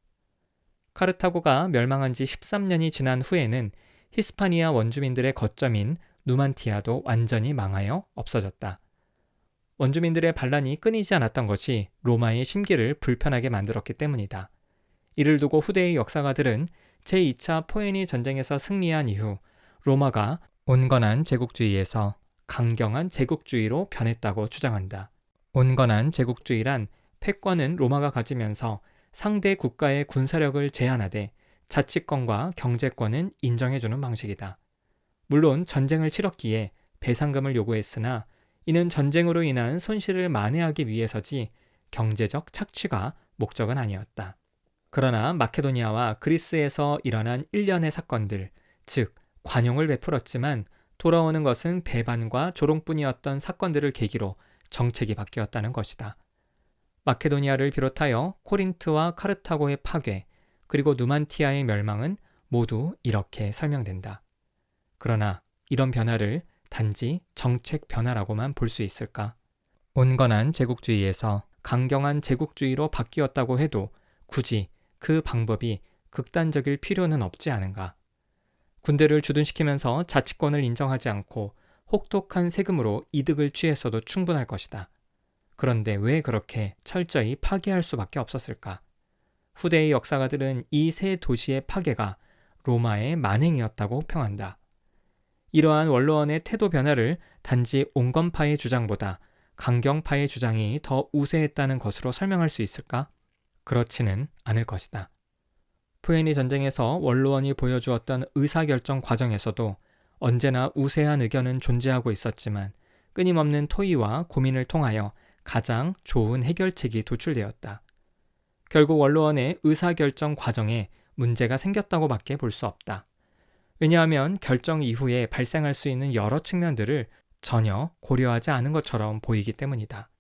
카르타고가 멸망한 지 13년이 지난 후에는 히스파니아 원주민들의 거점인 누만티아도 완전히 망하여 없어졌다. 원주민들의 반란이 끊이지 않았던 것이 로마의 심기를 불편하게 만들었기 때문이다. 이를 두고 후대의 역사가들은 제2차 포에니 전쟁에서 승리한 이후 로마가 온건한 제국주의에서 강경한 제국주의로 변했다고 주장한다. 온건한 제국주의란 패권은 로마가 가지면서 상대 국가의 군사력을 제한하되 자치권과 경제권은 인정해주는 방식이다. 물론 전쟁을 치렀기에 배상금을 요구했으나 이는 전쟁으로 인한 손실을 만회하기 위해서지 경제적 착취가 목적은 아니었다. 그러나 마케도니아와 그리스에서 일어난 일련의 사건들, 즉 관용을 베풀었지만 돌아오는 것은 배반과 조롱뿐이었던 사건들을 계기로 정책이 바뀌었다는 것이다. 마케도니아를 비롯하여 코린트와 카르타고의 파괴, 그리고 누만티아의 멸망은 모두 이렇게 설명된다. 그러나 이런 변화를 단지 정책 변화라고만 볼 수 있을까? 온건한 제국주의에서 강경한 제국주의로 바뀌었다고 해도 굳이 그 방법이 극단적일 필요는 없지 않은가? 군대를 주둔시키면서 자치권을 인정하지 않고 혹독한 세금으로 이득을 취했어도 충분할 것이다. 그런데 왜 그렇게 철저히 파괴할 수밖에 없었을까? 후대의 역사가들은 이 세 도시의 파괴가 로마의 만행이었다고 호평한다. 이러한 원로원의 태도 변화를 단지 온건파의 주장보다 강경파의 주장이 더 우세했다는 것으로 설명할 수 있을까? 그렇지는 않을 것이다. 푸에니 전쟁에서 원로원이 보여주었던 의사결정 과정에서도 언제나 우세한 의견은 존재하고 있었지만 끊임없는 토의와 고민을 통하여 가장 좋은 해결책이 도출되었다. 결국 원로원의 의사결정 과정에 문제가 생겼다고밖에 볼 수 없다. 왜냐하면 결정 이후에 발생할 수 있는 여러 측면들을 전혀 고려하지 않은 것처럼 보이기 때문이다.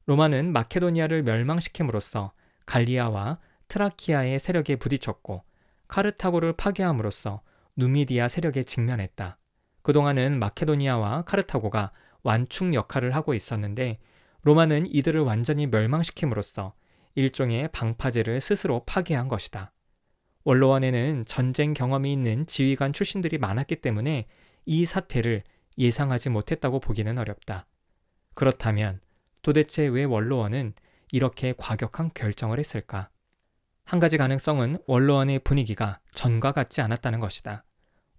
로마는 마케도니아를 멸망시킴으로써 갈리아와 트라키아의 세력에 부딪혔고 카르타고를 파괴함으로써 누미디아 세력에 직면했다. 그동안은 마케도니아와 카르타고가 완충 역할을 하고 있었는데 로마는 이들을 완전히 멸망시킴으로써 일종의 방파제를 스스로 파괴한 것이다. 원로원에는 전쟁 경험이 있는 지휘관 출신들이 많았기 때문에 이 사태를 예상하지 못했다고 보기는 어렵다. 그렇다면 도대체 왜 원로원은 이렇게 과격한 결정을 했을까? 한 가지 가능성은 원로원의 분위기가 전과 같지 않았다는 것이다.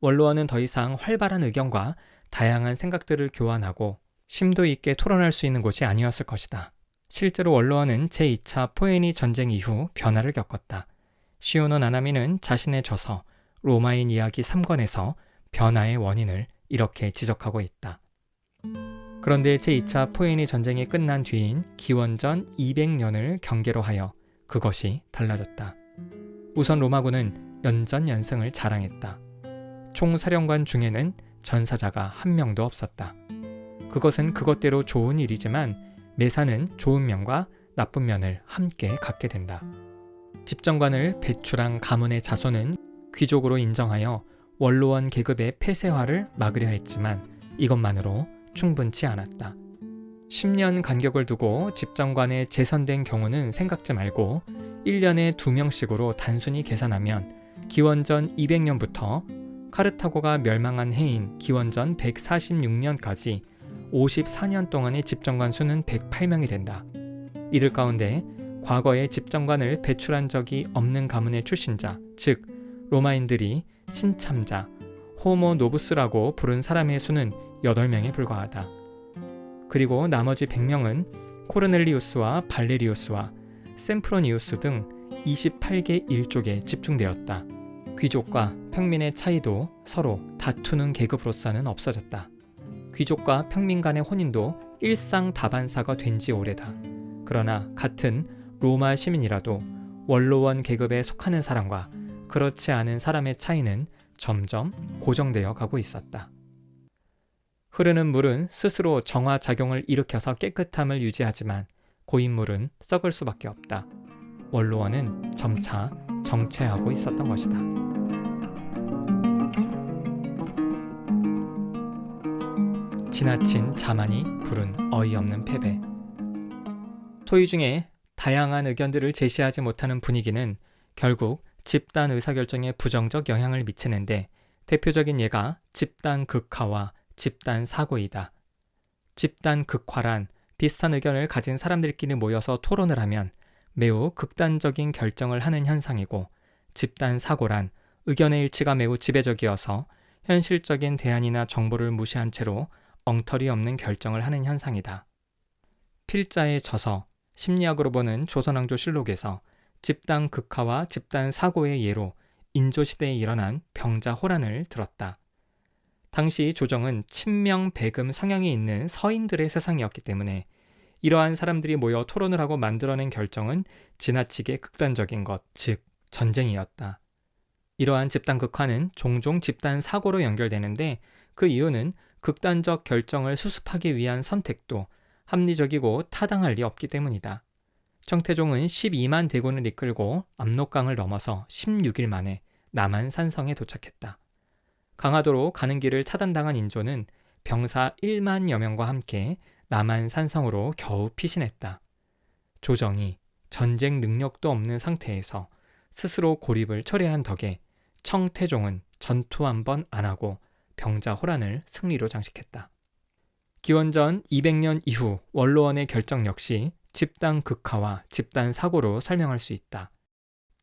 원로원은 더 이상 활발한 의견과 다양한 생각들을 교환하고 심도 있게 토론할 수 있는 곳이 아니었을 것이다. 실제로 원로원은 제2차 포에니 전쟁 이후 변화를 겪었다. 시오노 나나미는 자신의 저서 로마인 이야기 3권에서 변화의 원인을 이렇게 지적하고 있다. 그런데 제2차 포에니 전쟁이 끝난 뒤인 기원전 200년을 경계로 하여 그것이 달라졌다. 우선 로마군은 연전연승을 자랑했다. 총사령관 중에는 전사자가 한 명도 없었다. 그것은 그것대로 좋은 일이지만 매사는 좋은 면과 나쁜 면을 함께 갖게 된다. 집정관을 배출한 가문의 자손은 귀족으로 인정하여 원로원 계급의 폐쇄화를 막으려 했지만 이것만으로 충분치 않았다. 10년 간격을 두고 집정관에 재선된 경우는 생각지 말고 1년에 2명씩으로 단순히 계산하면 기원전 200년부터 카르타고가 멸망한 해인 기원전 146년까지 54년 동안의 집정관 수는 108명이 된다. 이들 가운데 과거에 집정관을 배출한 적이 없는 가문의 출신자, 즉 로마인들이 신참자, 호모 노부스라고 부른 사람의 수는 8명에 불과하다. 그리고 나머지 100명은 코르넬리우스와 발레리우스와 셈프로니우스 등 28개 일족에 집중되었다. 귀족과 평민의 차이도 서로 다투는 계급으로서는 없어졌다. 귀족과 평민 간의 혼인도 일상다반사가 된 지 오래다. 그러나 같은 로마 시민이라도 원로원 계급에 속하는 사람과 그렇지 않은 사람의 차이는 점점 고정되어 가고 있었다. 흐르는 물은 스스로 정화작용을 일으켜서 깨끗함을 유지하지만 고인물은 썩을 수밖에 없다. 원로원은 점차 정체하고 있었던 것이다. 지나친 자만이 부른 어이없는 패배. 토의 중에 다양한 의견들을 제시하지 못하는 분위기는 결국 집단 의사결정에 부정적 영향을 미치는데 대표적인 예가 집단 극화와 집단 사고이다. 집단 극화란 비슷한 의견을 가진 사람들끼리 모여서 토론을 하면 매우 극단적인 결정을 하는 현상이고 집단 사고란 의견의 일치가 매우 지배적이어서 현실적인 대안이나 정보를 무시한 채로 엉터리 없는 결정을 하는 현상이다. 필자의 저서 심리학으로 보는 조선왕조실록에서 집단 극화와 집단 사고의 예로 인조시대에 일어난 병자호란을 들었다. 당시 조정은 친명배금 성향이 있는 서인들의 세상이었기 때문에 이러한 사람들이 모여 토론을 하고 만들어낸 결정은 지나치게 극단적인 것, 즉 전쟁이었다. 이러한 집단 극화는 종종 집단 사고로 연결되는데 그 이유는 극단적 결정을 수습하기 위한 선택도 합리적이고 타당할 리 없기 때문이다. 정태종은 12만 대군을 이끌고 압록강을 넘어서 16일 만에 남한 산성에 도착했다. 강화도로 가는 길을 차단당한 인조는 병사 1만여 명과 함께 남한 산성으로 겨우 피신했다. 조정이 전쟁 능력도 없는 상태에서 스스로 고립을 초래한 덕에 청태종은 전투 한 번 안 하고 병자 호란을 승리로 장식했다. 기원전 200년 이후 원로원의 결정 역시 집단 극화와 집단 사고로 설명할 수 있다.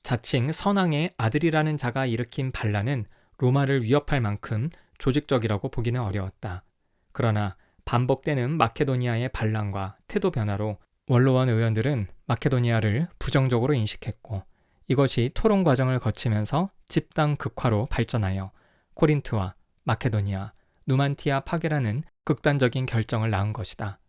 자칭 선왕의 아들이라는 자가 일으킨 반란은 로마를 위협할 만큼 조직적이라고 보기는 어려웠다. 그러나 반복되는 마케도니아의 반란과 태도 변화로 원로원 의원들은 마케도니아를 부정적으로 인식했고 이것이 토론 과정을 거치면서 집단 극화로 발전하여 코린트와 마케도니아, 누만티아 파괴라는 극단적인 결정을 낳은 것이다.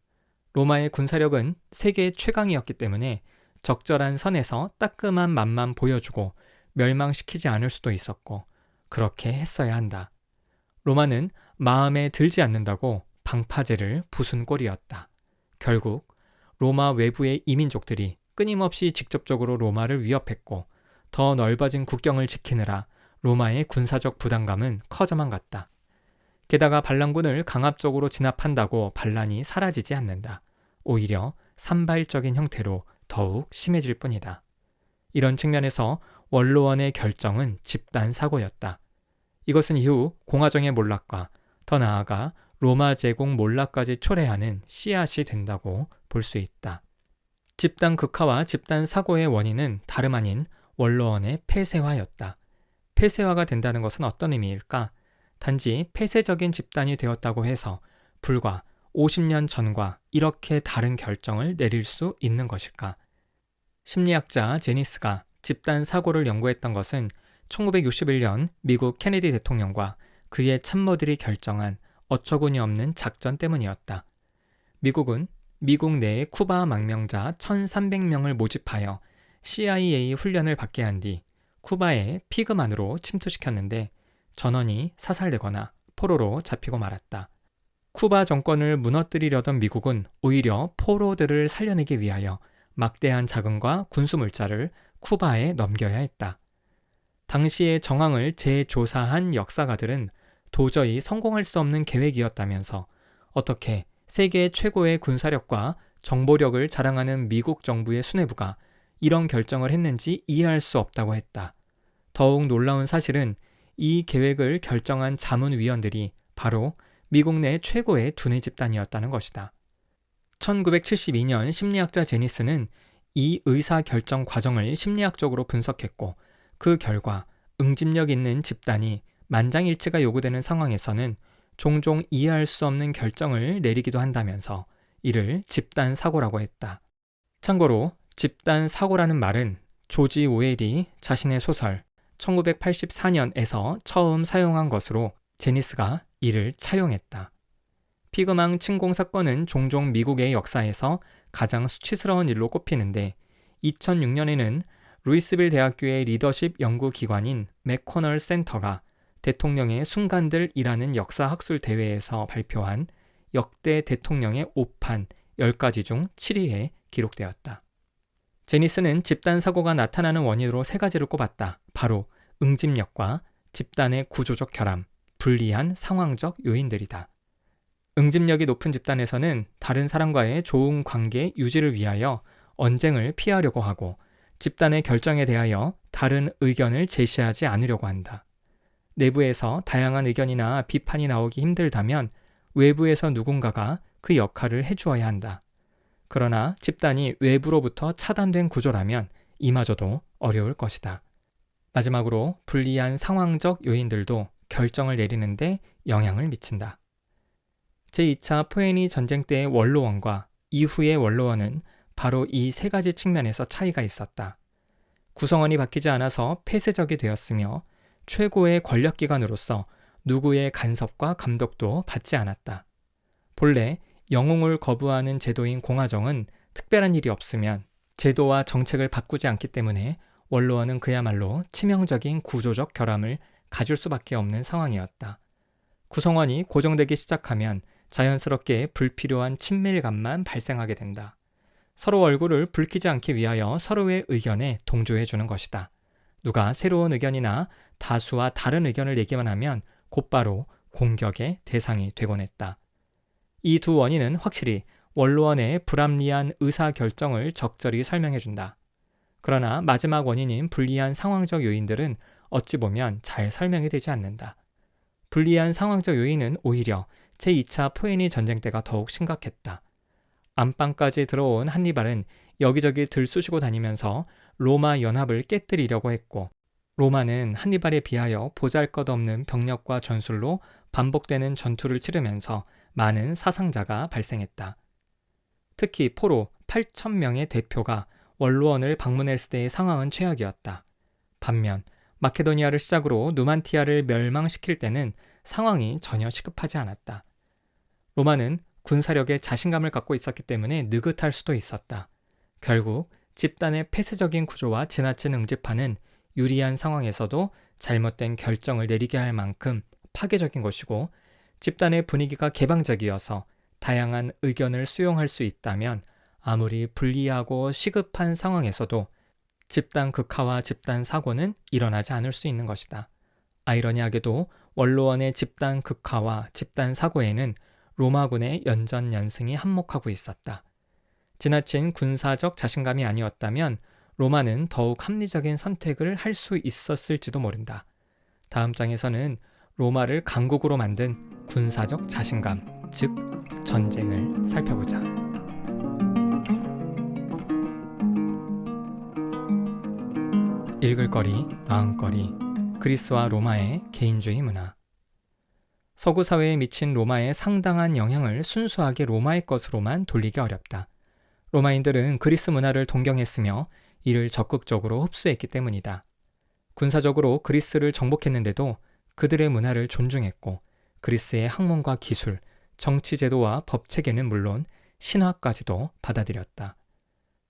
로마의 군사력은 세계 최강이었기 때문에 적절한 선에서 따끔한 맛만 보여주고 멸망시키지 않을 수도 있었고 그렇게 했어야 한다. 로마는 마음에 들지 않는다고 방파제를 부순 꼴이었다. 결국 로마 외부의 이민족들이 끊임없이 직접적으로 로마를 위협했고 더 넓어진 국경을 지키느라 로마의 군사적 부담감은 커져만 갔다. 게다가 반란군을 강압적으로 진압한다고 반란이 사라지지 않는다. 오히려 산발적인 형태로 더욱 심해질 뿐이다. 이런 측면에서 원로원의 결정은 집단 사고였다. 이것은 이후 공화정의 몰락과 더 나아가 로마 제국 몰락까지 초래하는 씨앗이 된다고 볼 수 있다. 집단 극화와 집단 사고의 원인은 다름 아닌 원로원의 폐쇄화였다. 폐쇄화가 된다는 것은 어떤 의미일까? 단지 폐쇄적인 집단이 되었다고 해서 불과 50년 전과 이렇게 다른 결정을 내릴 수 있는 것일까? 심리학자 제니스가 집단 사고를 연구했던 것은 1961년 미국 케네디 대통령과 그의 참모들이 결정한 어처구니 없는 작전 때문이었다. 미국은 미국 내에 쿠바 망명자 1,300명을 모집하여 CIA 훈련을 받게 한 뒤 쿠바에 피그만으로 침투시켰는데 전원이 사살되거나 포로로 잡히고 말았다. 쿠바 정권을 무너뜨리려던 미국은 오히려 포로들을 살려내기 위하여 막대한 자금과 군수물자를 쿠바에 넘겨야 했다. 당시의 정황을 재조사한 역사가들은 도저히 성공할 수 없는 계획이었다면서 어떻게 세계 최고의 군사력과 정보력을 자랑하는 미국 정부의 수뇌부가 이런 결정을 했는지 이해할 수 없다고 했다. 더욱 놀라운 사실은 이 계획을 결정한 자문위원들이 바로 미국 내 최고의 두뇌 집단이었다는 것이다. 1972년 심리학자 제니스는 이 의사결정 과정을 심리학적으로 분석했고 그 결과 응집력 있는 집단이 만장일치가 요구되는 상황에서는 종종 이해할 수 없는 결정을 내리기도 한다면서 이를 집단 사고라고 했다. 참고로 집단 사고라는 말은 조지 오웰이 자신의 소설 1984년에서 처음 사용한 것으로 제니스가 이를 차용했다. 피그망 침공 사건은 종종 미국의 역사에서 가장 수치스러운 일로 꼽히는데 2006년에는 루이스빌 대학교의 리더십 연구기관인 맥코널 센터가 대통령의 순간들이라는 역사학술 대회에서 발표한 역대 대통령의 오판 10가지 중 7위에 기록되었다. 제니스는 집단 사고가 나타나는 원인으로 3가지를 꼽았다. 바로 응집력과 집단의 구조적 결함, 불리한 상황적 요인들이다. 응집력이 높은 집단에서는 다른 사람과의 좋은 관계 유지를 위하여 언쟁을 피하려고 하고 집단의 결정에 대하여 다른 의견을 제시하지 않으려고 한다. 내부에서 다양한 의견이나 비판이 나오기 힘들다면 외부에서 누군가가 그 역할을 해주어야 한다. 그러나 집단이 외부로부터 차단된 구조라면 이마저도 어려울 것이다. 마지막으로 불리한 상황적 요인들도 결정을 내리는데 영향을 미친다. 제2차 포에니 전쟁 때의 원로원과 이후의 원로원은 바로 이 3가지 측면에서 차이가 있었다. 구성원이 바뀌지 않아서 폐쇄적이 되었으며 최고의 권력기관으로서 누구의 간섭과 감독도 받지 않았다. 본래 영웅을 거부하는 제도인 공화정은 특별한 일이 없으면 제도와 정책을 바꾸지 않기 때문에 원로원은 그야말로 치명적인 구조적 결함을 가질 수밖에 없는 상황이었다. 구성원이 고정되기 시작하면 자연스럽게 불필요한 친밀감만 발생하게 된다. 서로 얼굴을 붉히지 않기 위하여 서로의 의견에 동조해 주는 것이다. 누가 새로운 의견이나 다수와 다른 의견을 얘기만 하면 곧바로 공격의 대상이 되곤 했다. 이 두 원인은 확실히 원로원의 불합리한 의사결정을 적절히 설명해준다. 그러나 마지막 원인인 불리한 상황적 요인들은 어찌 보면 잘 설명이 되지 않는다. 불리한 상황적 요인은 오히려 제2차 포에니 전쟁 때가 더욱 심각했다. 안방까지 들어온 한니발은 여기저기 들쑤시고 다니면서 로마 연합을 깨뜨리려고 했고, 로마는 한니발에 비하여 보잘것없는 병력과 전술로 반복되는 전투를 치르면서 많은 사상자가 발생했다. 특히 포로 8,000명의 대표가 원로원을 방문했을 때의 상황은 최악이었다. 반면 마케도니아를 시작으로 누만티아를 멸망시킬 때는 상황이 전혀 시급하지 않았다. 로마는 군사력에 자신감을 갖고 있었기 때문에 느긋할 수도 있었다. 결국 집단의 폐쇄적인 구조와 지나친 응집하는 유리한 상황에서도 잘못된 결정을 내리게 할 만큼 파괴적인 것이고, 집단의 분위기가 개방적이어서 다양한 의견을 수용할 수 있다면 아무리 불리하고 시급한 상황에서도 집단 극화와 집단 사고는 일어나지 않을 수 있는 것이다. 아이러니하게도 원로원의 집단 극화와 집단 사고에는 로마군의 연전연승이 한몫하고 있었다. 지나친 군사적 자신감이 아니었다면 로마는 더욱 합리적인 선택을 할 수 있었을지도 모른다. 다음 장에서는 로마를 강국으로 만든 군사적 자신감, 즉 전쟁을 살펴보자. 읽을거리, 마음거리, 그리스와 로마의 개인주의 문화. 서구 사회에 미친 로마의 상당한 영향을 순수하게 로마의 것으로만 돌리기 어렵다. 로마인들은 그리스 문화를 동경했으며 이를 적극적으로 흡수했기 때문이다. 군사적으로 그리스를 정복했는데도 그들의 문화를 존중했고, 그리스의 학문과 기술, 정치 제도와 법 체계는 물론 신화까지도 받아들였다.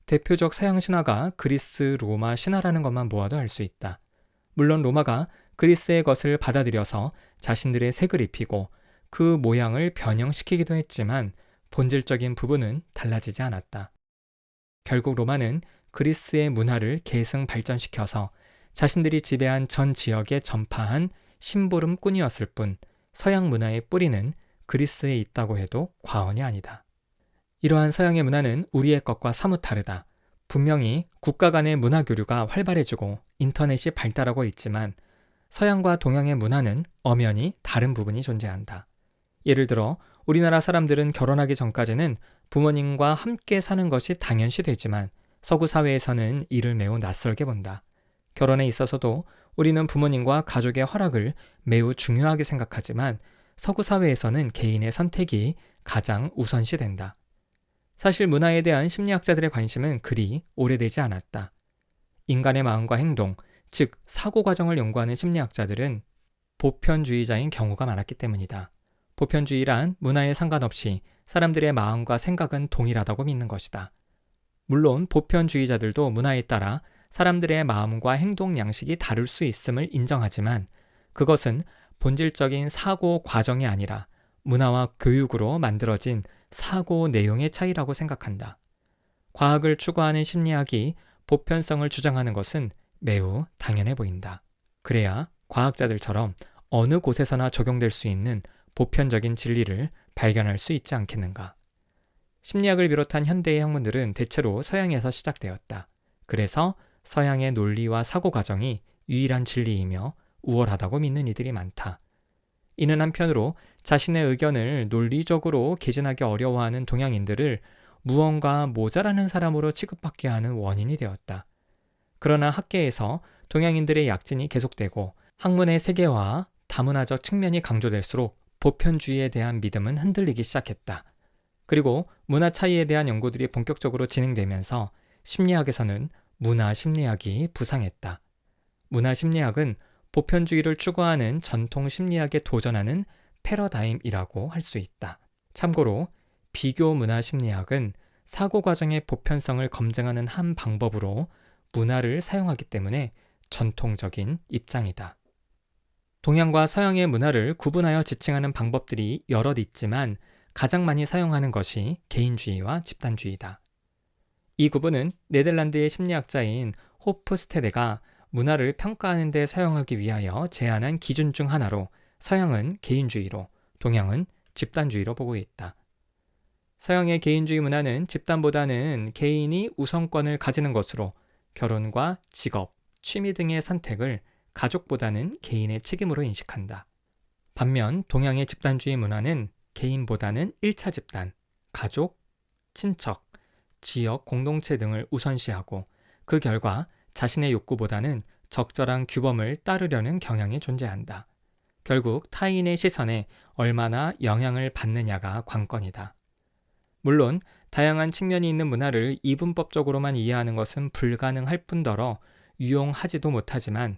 대표적 서양 신화가 그리스 로마 신화라는 것만 보아도 알 수 있다. 물론 로마가 그리스의 것을 받아들여서 자신들의 색을 입히고 그 모양을 변형시키기도 했지만 본질적인 부분은 달라지지 않았다. 결국 로마는 그리스의 문화를 계승 발전시켜서 자신들이 지배한 전 지역에 전파한 심부름꾼이었을 뿐, 서양 문화의 뿌리는 그리스에 있다고 해도 과언이 아니다. 이러한 서양의 문화는 우리의 것과 사뭇 다르다. 분명히 국가 간의 문화 교류가 활발해지고 인터넷이 발달하고 있지만 서양과 동양의 문화는 엄연히 다른 부분이 존재한다. 예를 들어 우리나라 사람들은 결혼하기 전까지는 부모님과 함께 사는 것이 당연시 되지만 서구 사회에서는 이를 매우 낯설게 본다. 결혼에 있어서도 우리는 부모님과 가족의 허락을 매우 중요하게 생각하지만 서구 사회에서는 개인의 선택이 가장 우선시된다. 사실 문화에 대한 심리학자들의 관심은 그리 오래되지 않았다. 인간의 마음과 행동, 즉 사고 과정을 연구하는 심리학자들은 보편주의자인 경우가 많았기 때문이다. 보편주의란 문화에 상관없이 사람들의 마음과 생각은 동일하다고 믿는 것이다. 물론 보편주의자들도 문화에 따라 사람들의 마음과 행동 양식이 다를 수 있음을 인정하지만 그것은 본질적인 사고 과정이 아니라 문화와 교육으로 만들어진 사고 내용의 차이라고 생각한다. 과학을 추구하는 심리학이 보편성을 주장하는 것은 매우 당연해 보인다. 그래야 과학자들처럼 어느 곳에서나 적용될 수 있는 보편적인 진리를 발견할 수 있지 않겠는가. 심리학을 비롯한 현대의 학문들은 대체로 서양에서 시작되었다. 그래서 서양의 논리와 사고 과정이 유일한 진리이며 우월하다고 믿는 이들이 많다. 이는 한편으로 자신의 의견을 논리적으로 개진하기 어려워하는 동양인들을 무언가 모자라는 사람으로 취급받게 하는 원인이 되었다. 그러나 학계에서 동양인들의 약진이 계속되고 학문의 세계화와 다문화적 측면이 강조될수록 보편주의에 대한 믿음은 흔들리기 시작했다. 그리고 문화 차이에 대한 연구들이 본격적으로 진행되면서 심리학에서는 문화 심리학이 부상했다. 문화 심리학은 보편주의를 추구하는 전통 심리학에 도전하는 패러다임이라고 할 수 있다. 참고로 비교 문화 심리학은 사고 과정의 보편성을 검증하는 한 방법으로 문화를 사용하기 때문에 전통적인 입장이다. 동양과 서양의 문화를 구분하여 지칭하는 방법들이 여럿 있지만 가장 많이 사용하는 것이 개인주의와 집단주의다. 이 구분은 네덜란드의 심리학자인 호프스테데가 문화를 평가하는 데 사용하기 위하여 제안한 기준 중 하나로 서양은 개인주의로, 동양은 집단주의로 보고 있다. 서양의 개인주의 문화는 집단보다는 개인이 우선권을 가지는 것으로 결혼과 직업, 취미 등의 선택을 가족보다는 개인의 책임으로 인식한다. 반면 동양의 집단주의 문화는 개인보다는 1차 집단, 가족, 친척, 지역 공동체 등을 우선시하고 그 결과 자신의 욕구보다는 적절한 규범을 따르려는 경향이 존재한다. 결국 타인의 시선에 얼마나 영향을 받느냐가 관건이다. 물론 다양한 측면이 있는 문화를 이분법적으로만 이해하는 것은 불가능할 뿐더러 유용하지도 못하지만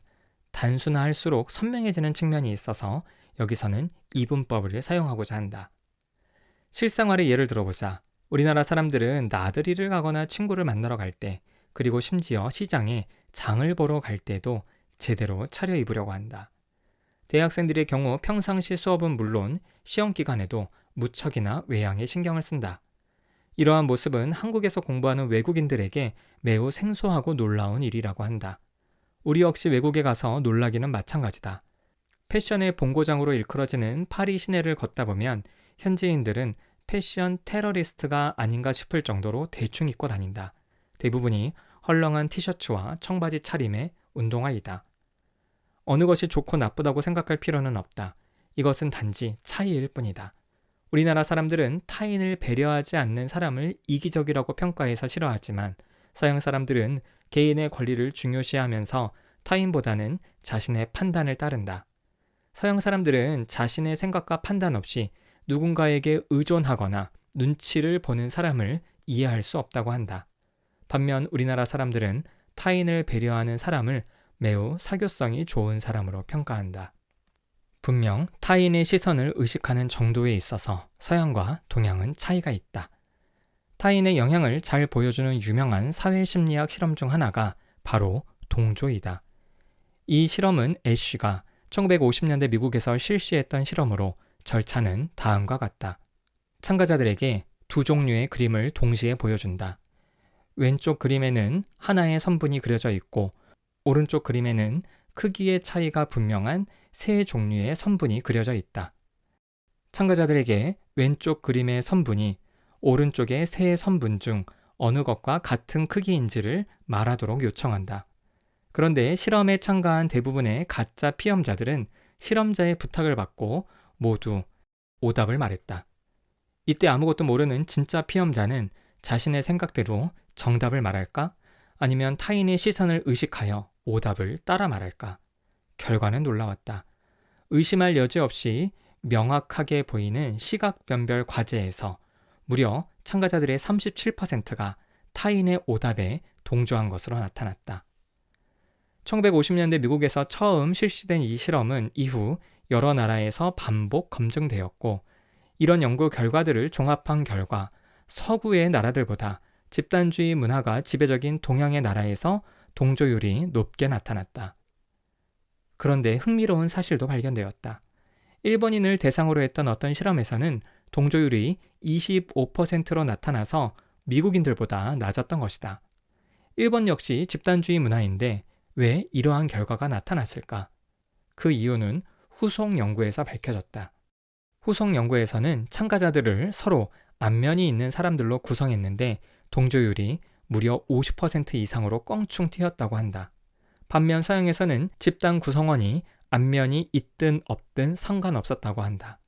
단순화할수록 선명해지는 측면이 있어서 여기서는 이분법을 사용하고자 한다. 실생활의 예를 들어보자. 우리나라 사람들은 나들이를 가거나 친구를 만나러 갈 때, 그리고 심지어 시장에 장을 보러 갈 때도 제대로 차려입으려고 한다. 대학생들의 경우 평상시 수업은 물론 시험 기간에도 무척이나 외양에 신경을 쓴다. 이러한 모습은 한국에서 공부하는 외국인들에게 매우 생소하고 놀라운 일이라고 한다. 우리 역시 외국에 가서 놀라기는 마찬가지다. 패션의 본고장으로 일컬어지는 파리 시내를 걷다 보면 현지인들은 패션 테러리스트가 아닌가 싶을 정도로 대충 입고 다닌다. 대부분이 헐렁한 티셔츠와 청바지 차림의 운동화이다. 어느 것이 좋고 나쁘다고 생각할 필요는 없다. 이것은 단지 차이일 뿐이다. 우리나라 사람들은 타인을 배려하지 않는 사람을 이기적이라고 평가해서 싫어하지만 서양 사람들은 개인의 권리를 중요시하면서 타인보다는 자신의 판단을 따른다. 서양 사람들은 자신의 생각과 판단 없이 누군가에게 의존하거나 눈치를 보는 사람을 이해할 수 없다고 한다. 반면 우리나라 사람들은 타인을 배려하는 사람을 매우 사교성이 좋은 사람으로 평가한다. 분명 타인의 시선을 의식하는 정도에 있어서 서양과 동양은 차이가 있다. 타인의 영향을 잘 보여주는 유명한 사회심리학 실험 중 하나가 바로 동조이다. 이 실험은 애쉬가 1950년대 미국에서 실시했던 실험으로 절차는 다음과 같다. 참가자들에게 두 종류의 그림을 동시에 보여준다. 왼쪽 그림에는 하나의 선분이 그려져 있고 오른쪽 그림에는 크기의 차이가 분명한 세 종류의 선분이 그려져 있다. 참가자들에게 왼쪽 그림의 선분이 오른쪽의 세 선분 중 어느 것과 같은 크기인지를 말하도록 요청한다. 그런데 실험에 참가한 대부분의 가짜 피험자들은 실험자의 부탁을 받고 모두 오답을 말했다. 이때 아무것도 모르는 진짜 피험자는 자신의 생각대로 정답을 말할까? 아니면 타인의 시선을 의식하여 오답을 따라 말할까? 결과는 놀라웠다. 의심할 여지 없이 명확하게 보이는 시각변별 과제에서 무려 참가자들의 37%가 타인의 오답에 동조한 것으로 나타났다. 1950년대 미국에서 처음 실시된 이 실험은 이후 여러 나라에서 반복 검증되었고 이런 연구 결과들을 종합한 결과 서구의 나라들보다 집단주의 문화가 지배적인 동양의 나라에서 동조율이 높게 나타났다. 그런데 흥미로운 사실도 발견되었다. 일본인을 대상으로 했던 어떤 실험에서는 동조율이 25%로 나타나서 미국인들보다 낮았던 것이다. 일본 역시 집단주의 문화인데 왜 이러한 결과가 나타났을까? 그 이유는 후속 연구에서 밝혀졌다. 후속 연구에서는 참가자들을 서로 안면이 있는 사람들로 구성했는데 동조율이 무려 50% 이상으로 껑충 튀었다고 한다. 반면 서양에서는 집단 구성원이 안면이 있든 없든 상관없었다고 한다.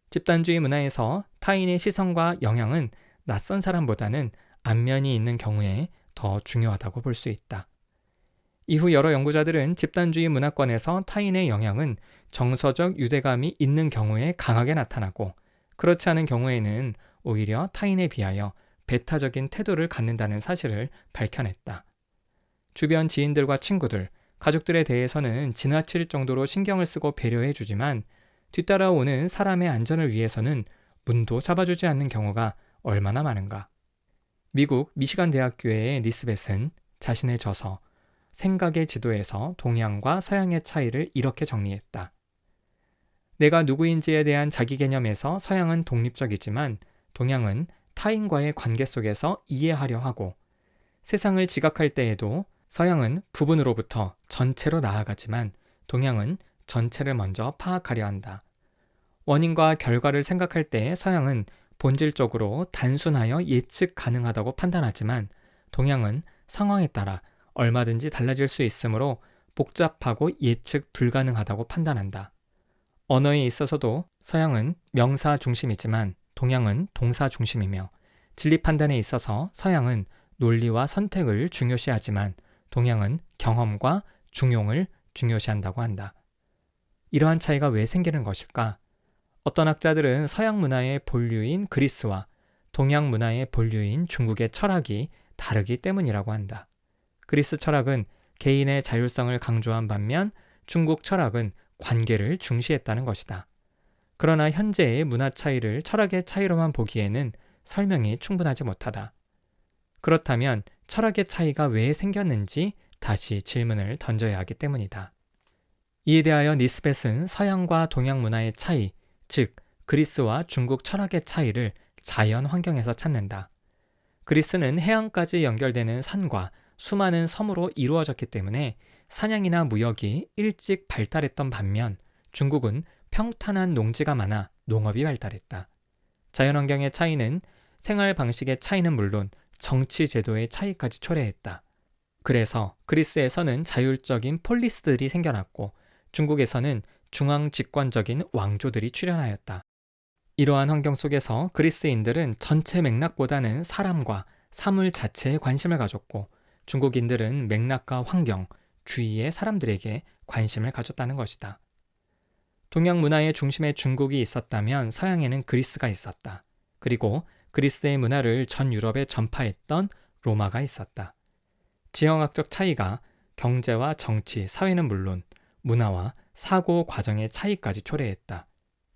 집단주의 문화에서 타인의 시선과 영향은 낯선 사람보다는 안면이 있는 경우에 더 중요하다고 볼 수 있다. 이후 여러 연구자들은 집단주의 문화권에서 타인의 영향은 정서적 유대감이 있는 경우에 강하게 나타나고 그렇지 않은 경우에는 오히려 타인에 비하여 배타적인 태도를 갖는다는 사실을 밝혀냈다. 주변 지인들과 친구들, 가족들에 대해서는 지나칠 정도로 신경을 쓰고 배려해주지만 뒤따라오는 사람의 안전을 위해서는 문도 잡아주지 않는 경우가 얼마나 많은가. 미국 미시간 대학교의 니스벳은 자신의 저서 생각의 지도에서 동양과 서양의 차이를 이렇게 정리했다. 내가 누구인지에 대한 자기 개념에서 서양은 독립적이지만 동양은 타인과의 관계 속에서 이해하려 하고 세상을 지각할 때에도 서양은 부분으로부터 전체로 나아가지만 동양은 전체를 먼저 파악하려 한다. 원인과 결과를 생각할 때 서양은 본질적으로 단순하여 예측 가능하다고 판단하지만 동양은 상황에 따라 얼마든지 달라질 수 있으므로 복잡하고 예측 불가능하다고 판단한다. 언어에 있어서도 서양은 명사 중심이지만 동양은 동사 중심이며 진리 판단에 있어서 서양은 논리와 선택을 중요시하지만 동양은 경험과 중용을 중요시한다고 한다. 이러한 차이가 왜 생기는 것일까? 어떤 학자들은 서양 문화의 본류인 그리스와 동양 문화의 본류인 중국의 철학이 다르기 때문이라고 한다. 그리스 철학은 개인의 자율성을 강조한 반면 중국 철학은 관계를 중시했다는 것이다. 그러나 현재의 문화 차이를 철학의 차이로만 보기에는 설명이 충분하지 못하다. 그렇다면 철학의 차이가 왜 생겼는지 다시 질문을 던져야 하기 때문이다. 이에 대하여 니스벳은 서양과 동양 문화의 차이, 즉 그리스와 중국 철학의 차이를 자연 환경에서 찾는다. 그리스는 해안까지 연결되는 산과 수많은 섬으로 이루어졌기 때문에 사냥이나 무역이 일찍 발달했던 반면 중국은 평탄한 농지가 많아 농업이 발달했다. 자연환경의 차이는 생활 방식의 차이는 물론 정치 제도의 차이까지 초래했다. 그래서 그리스에서는 자율적인 폴리스들이 생겨났고 중국에서는 중앙 집권적인 왕조들이 출현하였다. 이러한 환경 속에서 그리스인들은 전체 맥락보다는 사람과 사물 자체에 관심을 가졌고 중국인들은 맥락과 환경, 주위의 사람들에게 관심을 가졌다는 것이다. 동양 문화의 중심에 중국이 있었다면 서양에는 그리스가 있었다. 그리고 그리스의 문화를 전 유럽에 전파했던 로마가 있었다. 지형학적 차이가 경제와 정치, 사회는 물론 문화와 사고 과정의 차이까지 초래했다.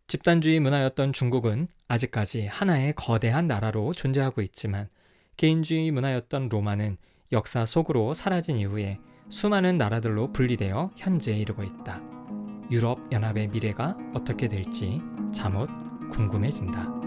집단주의 문화였던 중국은 아직까지 하나의 거대한 나라로 존재하고 있지만 개인주의 문화였던 로마는 역사 속으로 사라진 이후에 수많은 나라들로 분리되어 현재에 이르고 있다. 유럽 연합의 미래가 어떻게 될지 잠옷 궁금해진다.